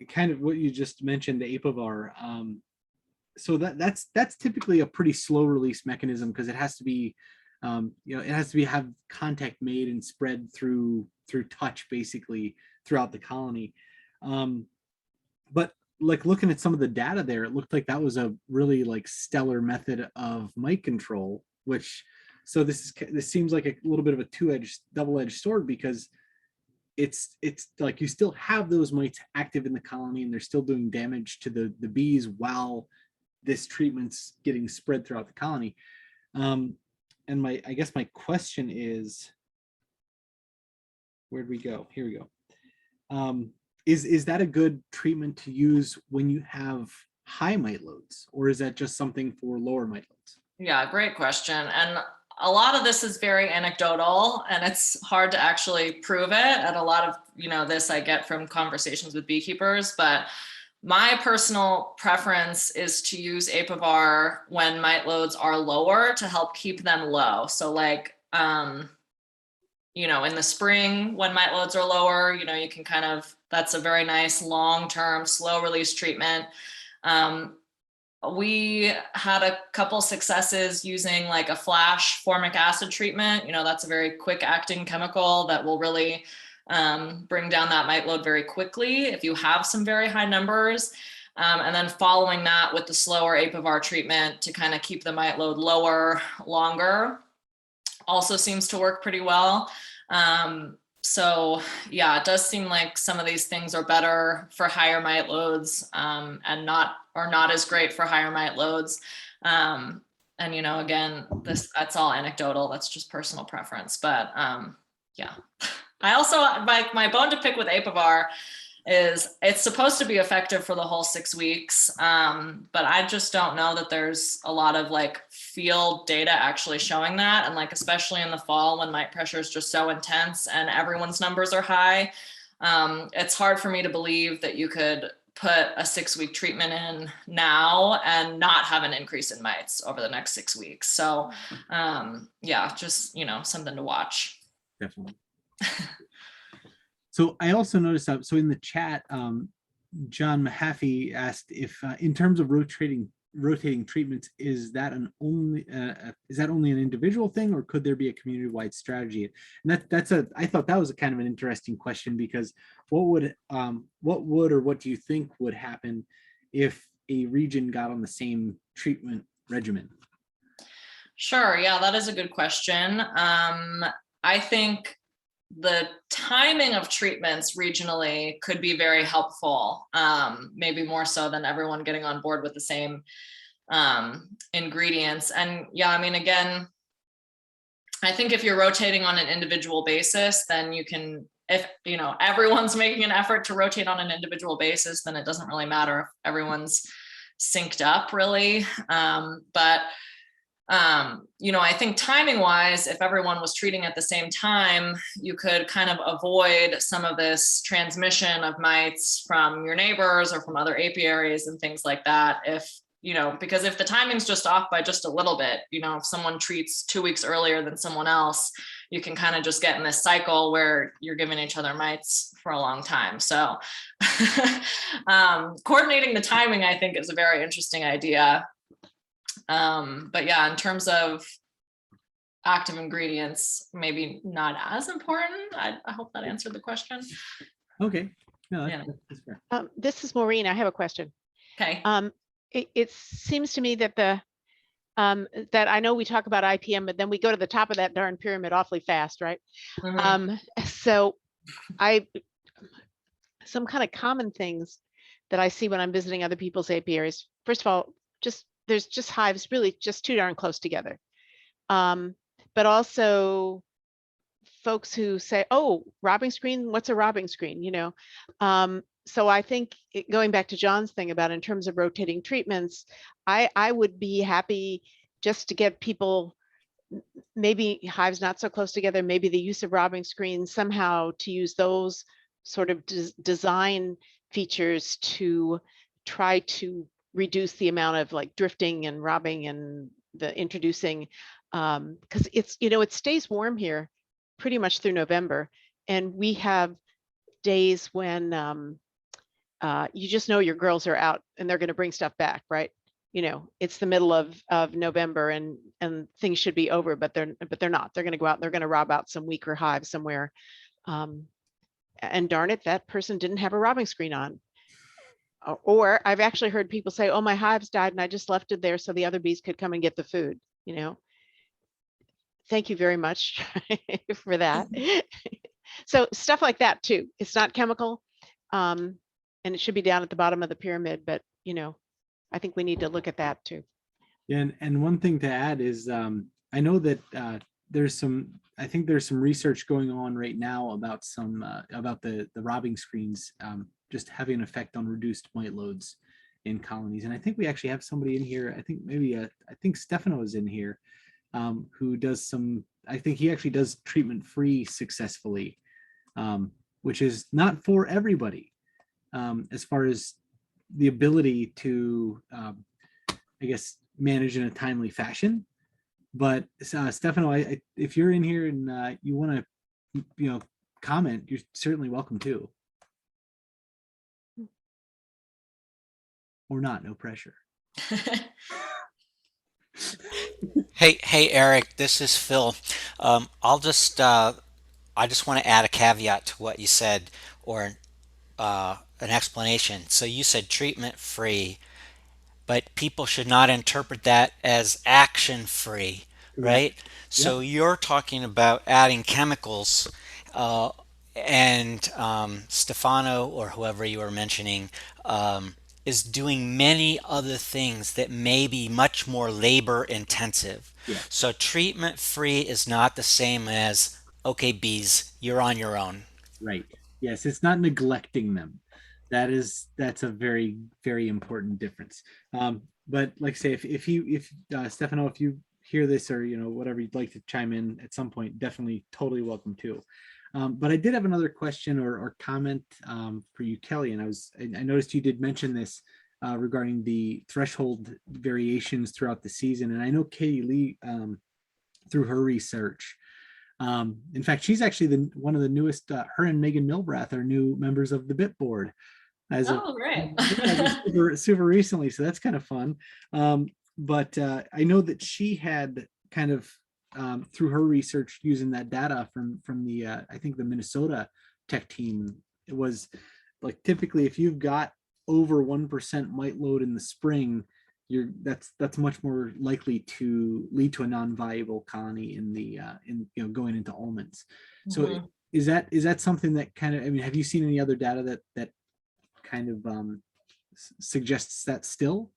kind of what you just mentioned, the apivar. So that's typically a pretty slow release mechanism, because it has to be, it has to be have contact made and spread through touch, basically throughout the colony. But like looking at some of the data there, it looked like that was a really like stellar method of mite control. Which, so this seems like a little bit of a double-edged sword, because it's like you still have those mites active in the colony and they're still doing damage to the bees while this treatment's getting spread throughout the colony. And I guess my question is, where'd we go? Here we go. Is that a good treatment to use when you have high mite loads, or is that just something for lower mite loads? Yeah, great question. And a lot of this is very anecdotal, and it's hard to actually prove it. And a lot of, this I get from conversations with beekeepers, but my personal preference is to use apivar when mite loads are lower to help keep them low. So like, in the spring when mite loads are lower, you can that's a very nice long-term slow release treatment. We had a couple successes using like a flash formic acid treatment. That's a very quick acting chemical that will really bring down that mite load very quickly if you have some very high numbers. And then following that with the slower apivar treatment to kind of keep the mite load lower longer also seems to work pretty well. So yeah, it does seem like some of these things are better for higher mite loads, and not as great for higher mite loads. And again, that's all anecdotal. That's just personal preference. But yeah, I also my bone to pick with apivar is it's supposed to be effective for the whole 6 weeks. But I just don't know that there's a lot of like field data actually showing that. And like, especially in the fall when mite pressure is just so intense and everyone's numbers are high, it's hard for me to believe that you could put a 6-week treatment in now and not have an increase in mites over the next 6 weeks. So yeah, just, something to watch. Definitely. So I also noticed that, so in the chat, John Mahaffey asked if in terms of rotating treatments, is that only an individual thing, or could there be a community-wide strategy? And I thought that was a kind of an interesting question, because what do you think would happen if a region got on the same treatment regimen? Sure, yeah, that is a good question. I think the timing of treatments regionally could be very helpful, maybe more so than everyone getting on board with the same ingredients. And yeah, again, I think if you're rotating on an individual basis, then you can, if everyone's making an effort to rotate on an individual basis, then it doesn't really matter if everyone's synced up really. I think timing wise, if everyone was treating at the same time, you could kind of avoid some of this transmission of mites from your neighbors or from other apiaries and things like that. Because if the timing's just off by just a little bit, if someone treats 2 weeks earlier than someone else, you can kind of just get in this cycle where you're giving each other mites for a long time. So coordinating the timing, I think, is a very interesting idea. But yeah, in terms of active ingredients, maybe not as important. I hope that answered the question. Okay. No, Yeah. that's fair. This is Maureen. I have a question. Okay. It seems to me that that I know we talk about IPM, but then we go to the top of that darn pyramid awfully fast, right? Mhm. So some kind of common things that I see when I'm visiting other people's apiaries. First of all, there's just hives really just too darn close together. But also folks who say, oh, robbing screen, what's a robbing screen? So I think going back to John's thing about in terms of rotating treatments, I would be happy just to get people, maybe hives not so close together, maybe the use of robbing screens somehow to use those sort of design features to try to reduce the amount of like drifting and robbing and the introducing Because it's, you know, it stays warm here pretty much through November. And we have days when you just know your girls are out and they're going to bring stuff back, right? You know, it's the middle of November and things should be over, but they're not. They're going to go out and they're going to rob out some weaker hive somewhere. And darn it, that person didn't have a robbing screen on. Or I've actually heard people say, oh, my hives died and I just left it there so the other bees could come and get the food, you know. Thank you very much for that. So stuff like that too. It's not chemical, and it should be down at the bottom of the pyramid, but you know, I think we need to look at that too. Yeah, and one thing to add is I know that I think there's some research going on right now about about the robbing screens just having an effect on reduced mite loads in colonies. And I think we actually have somebody in here. I think maybe I think Stefano is in here, who does some. I think he actually does treatment-free successfully, which is not for everybody, as far as the ability to, I guess, manage in a timely fashion. But Stefano, if you're in here and you want to, you know, comment, you're certainly welcome to. Or not, no pressure. Hey, Eric, this is Phil. I just want to add a caveat to what you said, or an explanation. So you said treatment free, but people should not interpret that as action free, right? So you're talking about adding chemicals, and Stefano or whoever you were mentioning is doing many other things that may be much more labor intensive. Yeah. So treatment free is not the same as, okay, bees, you're on your own. Right. Yes, it's not neglecting them. That's a very, very important difference. But like I say, if Stefano, if you hear this, or you know, whatever, you'd like to chime in at some point, definitely totally welcome too. But I did have another question or comment for you, Kelly, and I noticed you did mention this regarding the threshold variations throughout the season. And I know Katie Lee, through her research, in fact, she's actually one of the newest, her and Megan Milbrath are new members of the BIT board. Great. super recently, so that's kind of fun. But I know that she had kind of, through her research using that data from the I think the Minnesota tech team, it was like typically if you've got over 1% mite load in the spring, that's much more likely to lead to a non-viable colony in the going into almonds. So is that something that kind of, I mean, have you seen any other data that kind of suggests that still?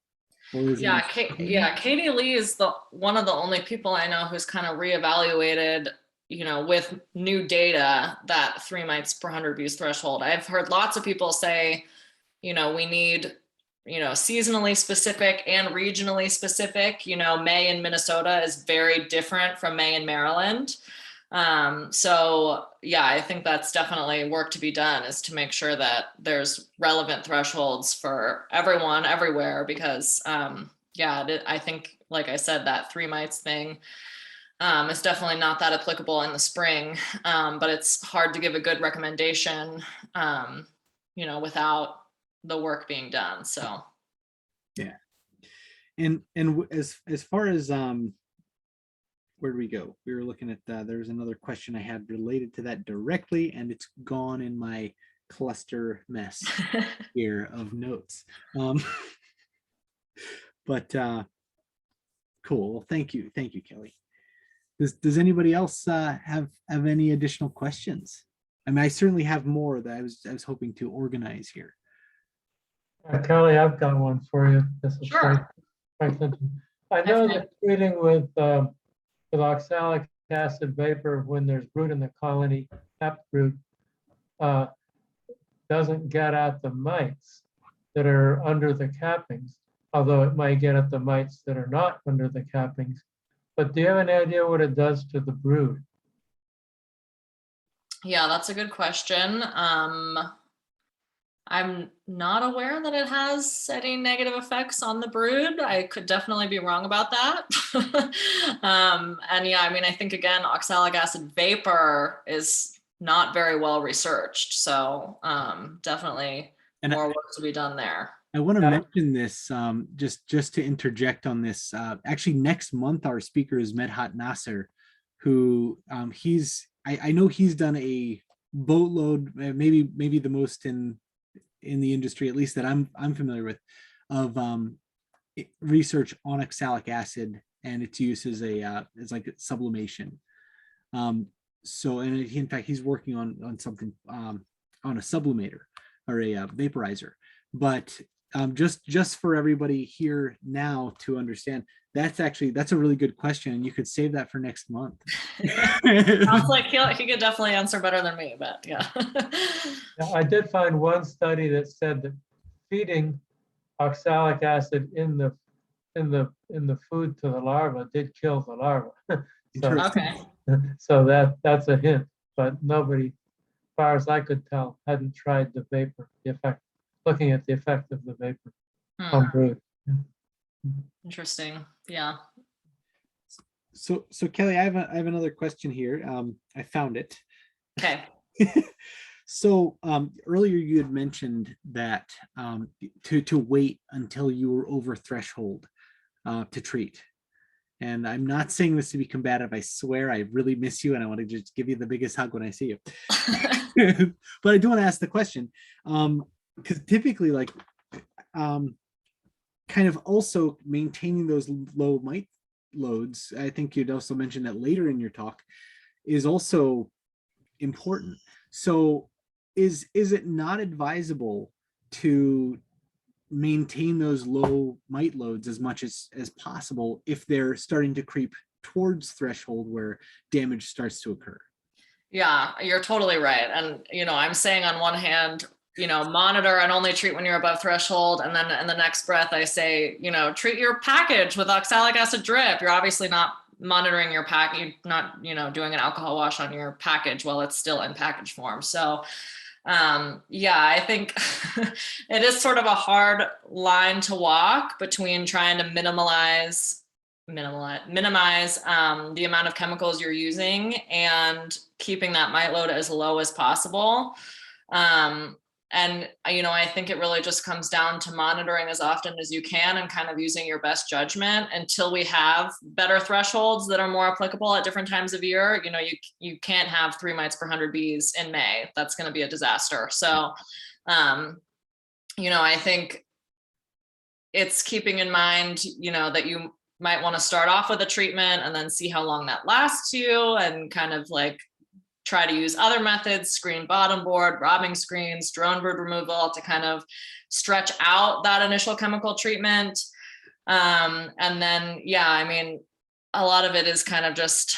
Katie Lee is one of the only people I know who's kind of reevaluated, you know, with new data, that 3 mites per 100 bees threshold. I've heard lots of people say, you know, we need, you know, seasonally specific and regionally specific. You know, May in Minnesota is very different from May in Maryland. So yeah, I think that's definitely work to be done, is to make sure that there's relevant thresholds for everyone everywhere, because I think, like I said, that 3 mites thing is definitely not that applicable in the spring, but it's hard to give a good recommendation, you know, without the work being done. So yeah. And as far as where do we go? We were looking at there was another question I had related to that directly, and it's gone in my cluster mess here of notes. But cool. Well, thank you, Kelly. Does anybody else have any additional questions? I mean, I certainly have more that I was hoping to organize here. Kelly, I've got one for you. This is Sure. Franklin. I know that treating with oxalic acid vapor when there's brood in the colony, Sept brood, doesn't get at the mites that are under the cappings, although it might get at the mites that are not under the cappings. But do you have any idea what it does to the brood? Yeah, that's a good question. I'm not aware that it has any negative effects on the brood. I could definitely be wrong about that. And yeah, I mean, I think again, oxalic acid vapor is not very well researched. So definitely And more work to be done there. I want to Yeah. mention this, just to interject on this. Actually, next month our speaker is Medhat Nasser, who I know he's done a boatload, maybe the most in the industry, at least that I'm familiar with, of research on oxalic acid and its use as as like a sublimation. So, and in fact, he's working on something on a sublimator or a vaporizer. But just for everybody here now to understand, that's a really good question, and you could save that for next month. Sounds like he could definitely answer better than me, but yeah. Now, I did find one study that said that feeding oxalic acid in the food to the larva did kill the larva. So, Okay. so that's a hint, but nobody, as far as I could tell, hadn't tried the vapor, looking at the effect of the vapor on brood. Interesting. Yeah. So Kelly, I have another question here. I found it. Okay. So earlier you had mentioned that to wait until you were over threshold to treat. And I'm not saying this to be combative. I swear I really miss you and I want to just give you the biggest hug when I see you. But I do want to ask the question, because typically like kind of also maintaining those low mite loads, I think you'd also mentioned that later in your talk, is also important. So is it not advisable to maintain those low mite loads as much as possible if they're starting to creep towards threshold where damage starts to occur? Yeah, you're totally right. And, I'm saying on one hand, monitor and only treat when you're above threshold. And then in the next breath, I say, treat your package with oxalic acid drip. You're obviously not monitoring your pack, you're not, doing an alcohol wash on your package while it's still in package form. So yeah, I think it is sort of a hard line to walk between trying to minimize the amount of chemicals you're using and keeping that mite load as low as possible. And I think it really just comes down to monitoring as often as you can and kind of using your best judgment until we have better thresholds that are more applicable at different times of year. You can't have 3 mites per 100 bees in May. That's going to be a disaster. So, I think it's keeping in mind, that you might want to start off with a treatment and then see how long that lasts you and kind of like try to use other methods, screen bottom board, robbing screens, drone brood removal to kind of stretch out that initial chemical treatment. And then, yeah, I mean, a lot of it is kind of just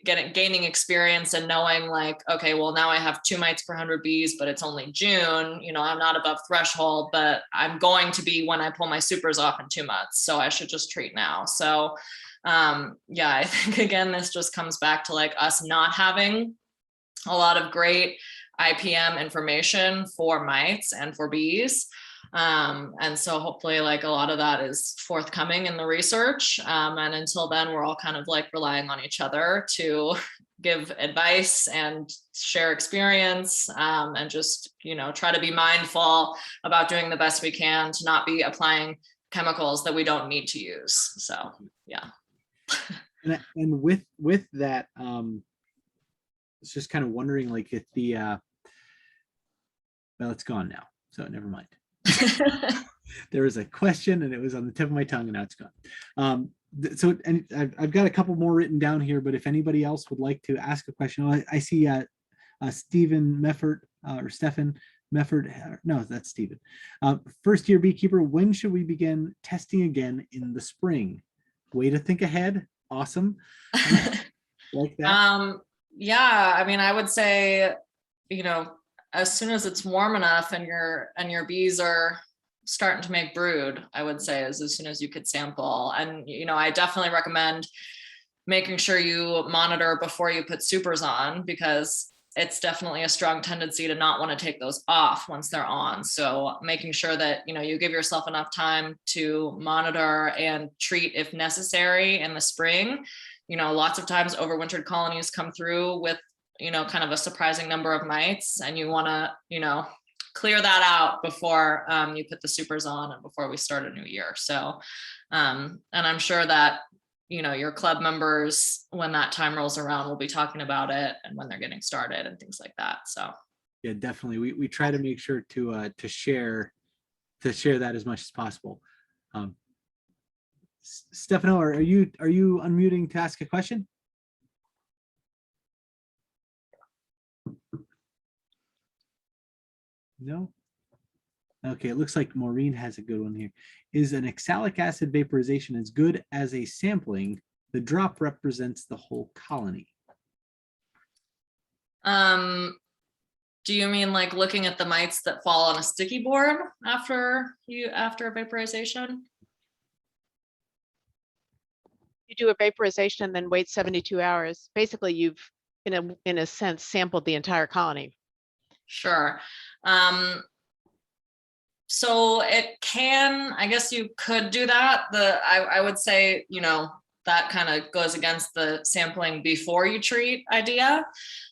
gaining experience and knowing like, okay, well, now I have 2 mites per 100 bees, but it's only June, I'm not above threshold, but I'm going to be when I pull my supers off in 2 months. So I should just treat now. So yeah, I think again, this just comes back to like us not having a lot of great IPM information for mites and for bees. And so hopefully like a lot of that is forthcoming in the research. And until then, we're all kind of like relying on each other to give advice and share experience, and just, try to be mindful about doing the best we can to not be applying chemicals that we don't need to use. So, yeah. And with that, it's just kind of wondering like if well, it's gone now, so never mind. There was a question and it was on the tip of my tongue and now it's gone. So and I've got a couple more written down here, but if anybody else would like to ask a question, I see Stephen Meffert or Stefan Meffert. No, that's Stephen. First year beekeeper, when should we begin testing again in the spring? Way to think ahead. Awesome. Like that. Yeah, I mean, I would say, as soon as it's warm enough and your bees are starting to make brood, I would say as soon as you could sample. And, I definitely recommend making sure you monitor before you put supers on, because it's definitely a strong tendency to not want to take those off once they're on. So making sure that, you give yourself enough time to monitor and treat if necessary in the spring. Lots of times overwintered colonies come through with, kind of a surprising number of mites, and you want to, clear that out before you put the supers on and before we start a new year. So, and I'm sure that, your club members, when that time rolls around, will be talking about it and when they're getting started and things like that. So Yeah, definitely. We try to make sure to share that as much as possible. Stefano, are you unmuting to ask a question? No. Okay, it looks like Maureen has a good one here. Is an oxalic acid vaporization as good as a sampling? The drop represents the whole colony. Do you mean like looking at the mites that fall on a sticky board after a vaporization? You do a vaporization and then wait 72 hours. Basically, you've, in a sense, sampled the entire colony. Sure. So it can, I guess you could do that. I would say, that kind of goes against the sampling before you treat idea.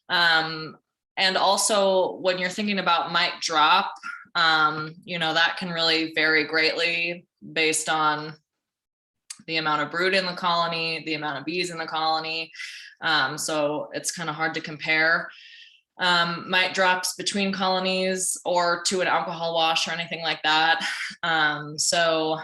And also when you're thinking about mite drop, that can really vary greatly based on the amount of brood in the colony, the amount of bees in the colony. So it's kind of hard to compare mite drops between colonies or to an alcohol wash or anything like that. So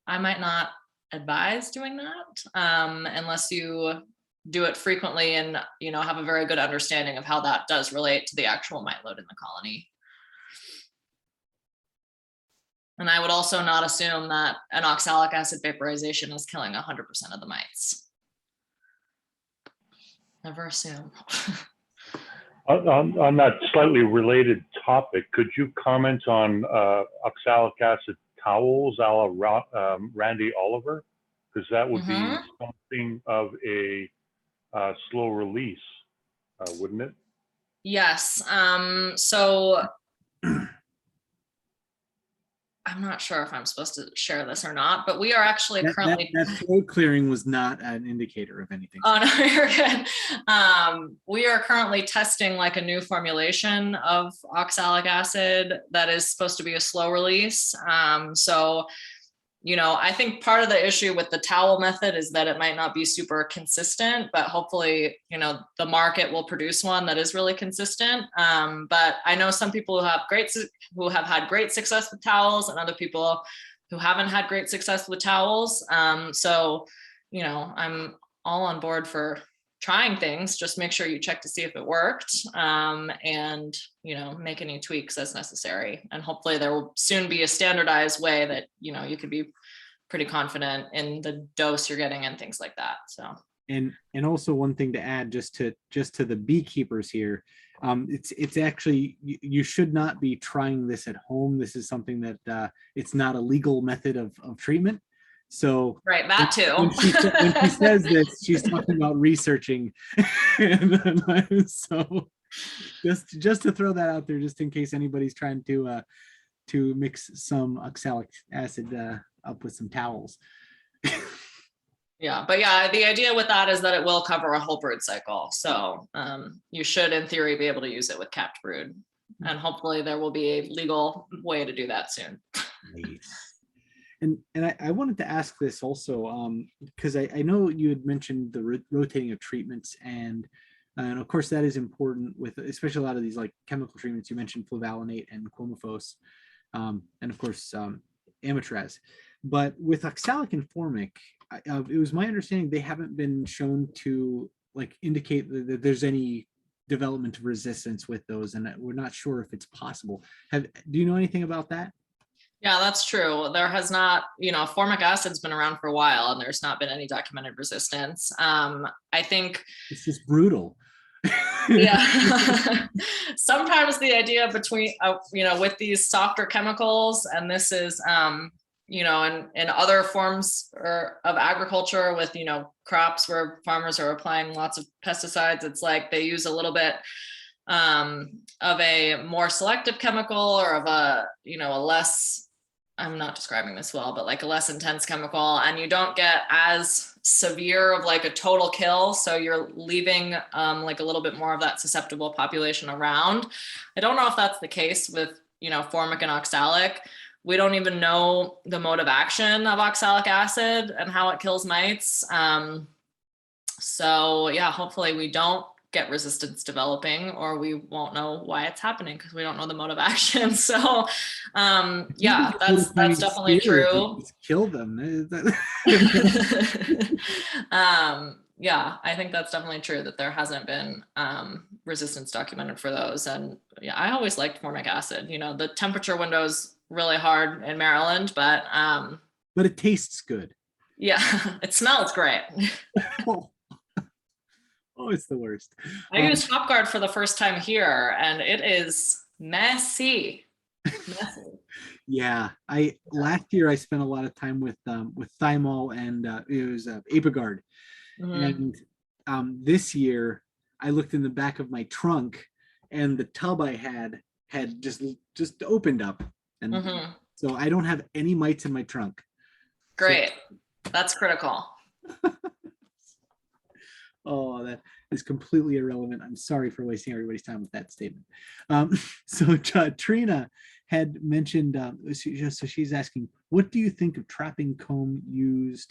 I might not advise doing that unless you do it frequently and have a very good understanding of how that does relate to the actual mite load in the colony. And I would also not assume that an oxalic acid vaporization is killing 100% of the mites. Never assume. On that slightly related topic, could you comment on oxalic acid towels a la Randy Oliver? Because that would be something of a slow release, wouldn't it? Yes. So I'm not sure if I'm supposed to share this or not, but we are actually currently that throat clearing was not an indicator of anything. Oh no, you're good. We are currently testing like a new formulation of oxalic acid that is supposed to be a slow release. So, I think part of the issue with the towel method is that it might not be super consistent, but hopefully, the market will produce one that is really consistent. But I know some people who have had great success with towels and other people who haven't had great success with towels. So, I'm all on board for trying things. Just make sure you check to see if it worked, and make any tweaks as necessary. And hopefully there will soon be a standardized way that you could be pretty confident in the dose you're getting and things like that. So and also one thing to add, just to the beekeepers here, it's actually, you should not be trying this at home. This is something that it's not a legal method of treatment. So right, that too. When she says this, she's talking about researching. So just to throw that out there, just in case anybody's trying to mix some oxalic acid up with some towels. Yeah, but yeah, the idea with that is that it will cover a whole brood cycle. So you should, in theory, be able to use it with capped brood. And hopefully there will be a legal way to do that soon. Nice. And I wanted to ask this also, because I know you had mentioned the rotating of treatments, and of course that is important with especially a lot of these like chemical treatments. You mentioned fluvalinate and clomiphos, and of course amatraz. But with oxalic and formic, it was my understanding they haven't been shown to like indicate that there's any development of resistance with those, and we're not sure if it's possible. Do you know anything about that? Yeah, that's true. There has not, formic acid's been around for a while and there's not been any documented resistance. I think it's just brutal. Yeah. Sometimes the idea between, with these softer chemicals, and this is, you know, in other forms of agriculture with, you know, crops where farmers are applying lots of pesticides, it's like they use a little bit of a more selective chemical or of a, you know, a less, I'm not describing this well, but like a less intense chemical, and you don't get as severe of like a total kill. So you're leaving like a little bit more of that susceptible population around. I don't know if that's the case with, you know, formic and oxalic. We don't even know the mode of action of oxalic acid and how it kills mites. So yeah, hopefully we don't get resistance developing, or we won't know why it's happening because we don't know the mode of action. So yeah, that's definitely true. Just kill them. Yeah, I think that's definitely true that there hasn't been resistance documented for those. And yeah, I always liked formic acid. You know, the temperature window is really hard in Maryland, but it tastes good. Yeah, it smells great. Oh, it's the worst. I used Top Guard for the first time here, and it is messy. Yeah, last year I spent a lot of time with thymol and it was Apigard. And this year I looked in the back of my trunk, and the tub I had just opened up, and so I don't have any mites in my trunk. Great, that's critical. Oh, that is completely irrelevant. I'm sorry for wasting everybody's time with that statement. So Trina had mentioned, so she's asking, what do you think of trapping comb use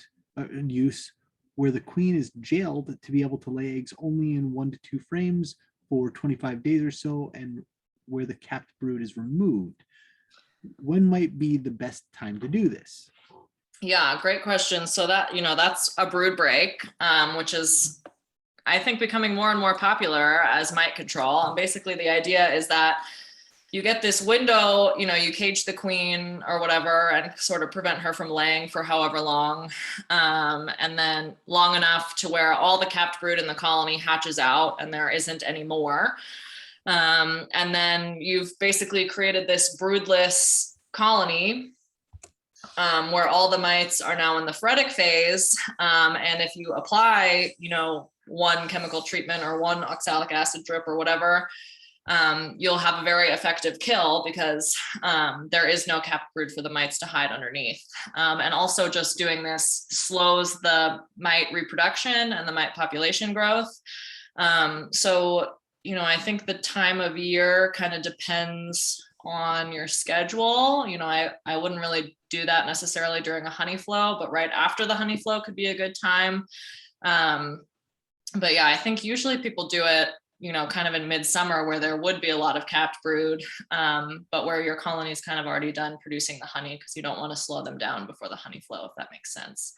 where the queen is jailed to be able to lay eggs only in 1 to 2 frames for 25 days or so, and where the capped brood is removed? When might be the best time to do this? Yeah, great question. So that, you know, that's a brood break, which is, I think, becoming more and more popular as mite control. And basically the idea is that you get this window, you know, you cage the queen or whatever and sort of prevent her from laying for however long. And then long enough to where all the capped brood in the colony hatches out and there isn't any more. And then you've basically created this broodless colony where all the mites are now in the phoretic phase. And if you apply, you know, one chemical treatment or one oxalic acid drip or whatever, you'll have a very effective kill because there is no capped brood for the mites to hide underneath. And also just doing this slows the mite reproduction and the mite population growth. So, you know, I think the time of year kind of depends on your schedule. You know, I wouldn't really do that necessarily during a honey flow, but right after the honey flow could be a good time. But yeah, I think usually people do it, you know, kind of in midsummer where there would be a lot of capped brood, but where your colony is kind of already done producing the honey because you don't want to slow them down before the honey flow, if that makes sense.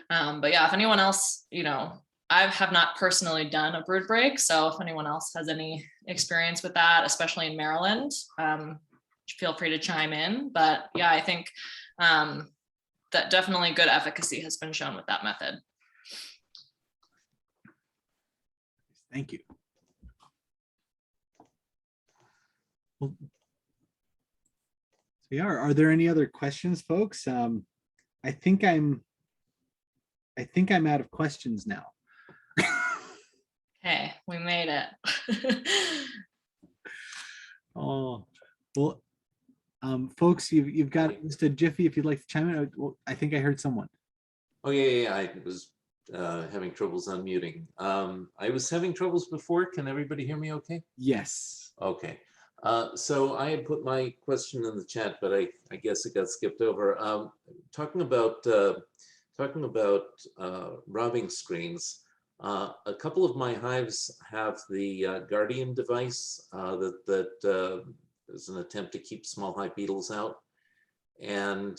But yeah, if anyone else, you know, I have not personally done a brood break. So if anyone else has any experience with that, especially in Maryland, feel free to chime in. But yeah, I think that definitely good efficacy has been shown with that method. Thank you. Well, so yeah, are there any other questions, folks? I think I'm out of questions now. Hey, we made it. Oh, well, folks, you've got Mr. Jiffy, if you'd like to chime in. Well, I think I heard someone. Oh yeah, I was having troubles unmuting. I was having troubles before. Can everybody hear me okay? Yes. Okay. So I had put my question in the chat, but I guess it got skipped over. Talking about robbing screens, a couple of my hives have the Guardian device that is an attempt to keep small hive beetles out. And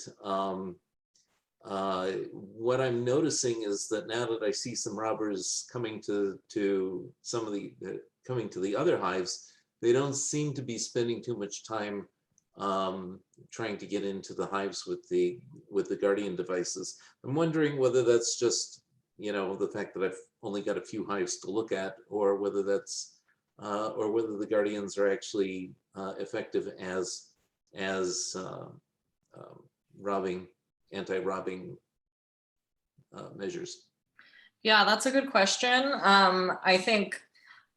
what I'm noticing is that now that I see some robbers coming to some of the other hives, they don't seem to be spending too much time trying to get into the hives with the Guardian devices. I'm wondering whether that's just, you know, the fact that I've only got a few hives to look at, or whether that's or whether the Guardians are actually effective as robbing anti-robbing measures? Yeah, that's a good question. I think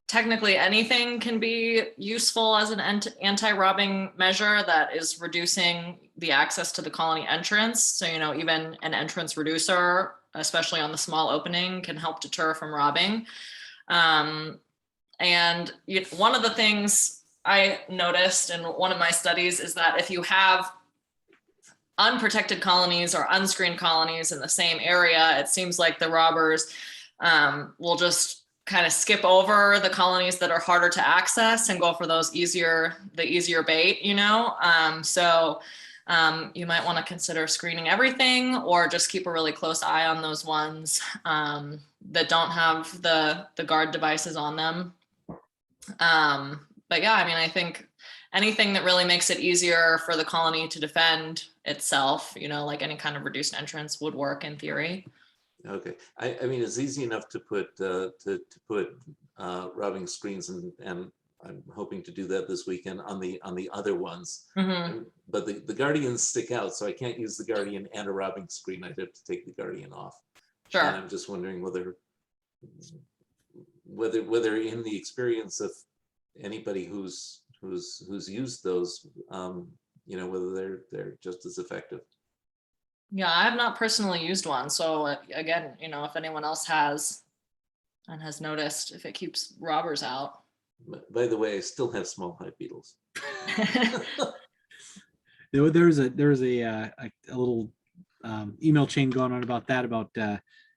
technically anything can be useful as an anti-robbing measure that is reducing the access to the colony entrance. So, you know, even an entrance reducer, especially on the small opening, can help deter from robbing. And one of the things I noticed in one of my studies is that if you have unprotected colonies or unscreened colonies in the same area, it seems like the robbers will just kind of skip over the colonies that are harder to access and go for those the easier bait, you know? So you might want to consider screening everything, or just keep a really close eye on those ones that don't have the guard devices on them. But yeah, I mean, I think anything that really makes it easier for the colony to defend itself, you know, like any kind of reduced entrance would work in theory. Okay, I mean, it's easy enough to put robbing screens, and I'm hoping to do that this weekend on the other ones. Mm-hmm. But the guardians stick out, so I can't use the guardian and a robbing screen. I'd have to take the guardian off. Sure. And I'm just wondering whether in the experience of anybody who's used those, you know, whether they're just as effective. Yeah, I have not personally used one. So again, you know, if anyone else has and has noticed if it keeps robbers out. By the way, I still have small hive beetles. There was a little email chain going on about that, about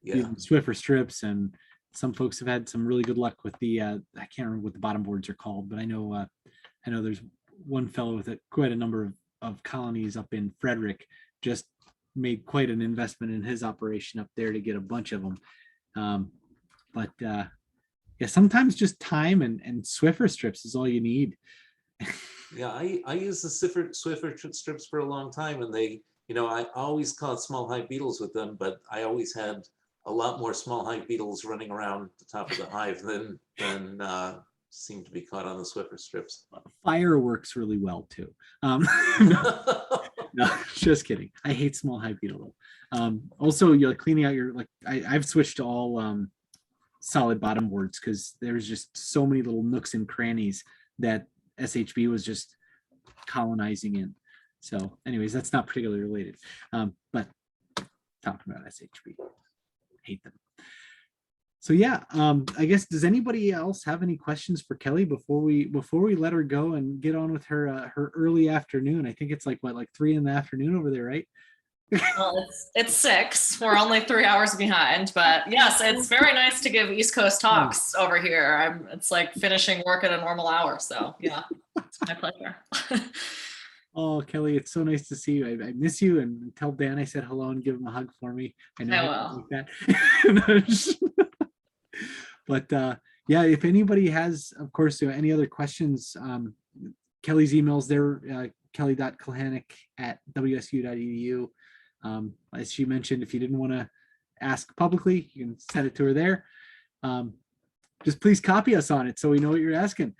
using Swiffer strips, and some folks have had some really good luck with the I can't remember what the bottom boards are called, but I know there's one fellow with quite a number of colonies up in Frederick, just made quite an investment in his operation up there to get a bunch of them. But yeah, sometimes just time and Swiffer strips is all you need. Yeah, I used the Swiffer strips for a long time, and they, you know, I always caught small hive beetles with them, but I always had a lot more small hive beetles running around the top of the hive than seemed to be caught on the Swiffer strips. Fire works really well too. No, just kidding. I hate small hive beetle though. Also, you're cleaning out your, like, I've switched to all solid bottom boards, because there's just so many little nooks and crannies that SHB was just colonizing in. So anyways, that's not particularly related. But talking about SHB, hate them. So yeah, I guess, does anybody else have any questions for Kelly before we let her go and get on with her her early afternoon? I think it's like 3 in the afternoon over there, right? Well, it's 6. We're only 3 hours behind, but yes, it's very nice to give East Coast talks over here. It's like finishing work at a normal hour. So yeah, it's my pleasure. Oh, Kelly, it's so nice to see you. I miss you, and tell Dan I said hello and give him a hug for me. I know I will. like that. But yeah, if anybody has, of course, any other questions, Kelly's emails there, kelly.kulhanek@wsu.edu. As she mentioned, if you didn't want to ask publicly, you can send it to her there. Just please copy us on it so we know what you're asking.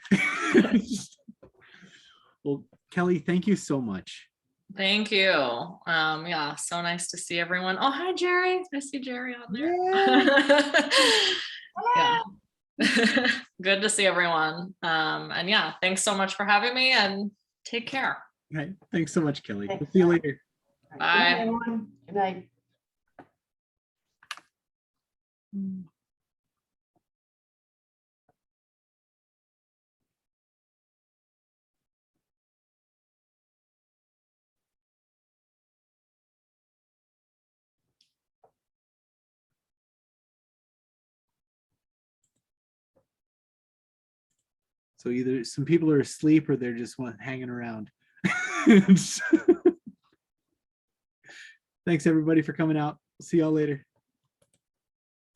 Well, Kelly, thank you so much. Thank you. Yeah, so nice to see everyone. Oh, hi, Jerry. I see Jerry on there. Yeah. Good to see everyone. And yeah, thanks so much for having me, and take care. Right. Thanks so much, Kelly. We'll see you later. Bye. Good night. So either some people are asleep or they're just hanging around. Thanks everybody for coming out. See y'all later.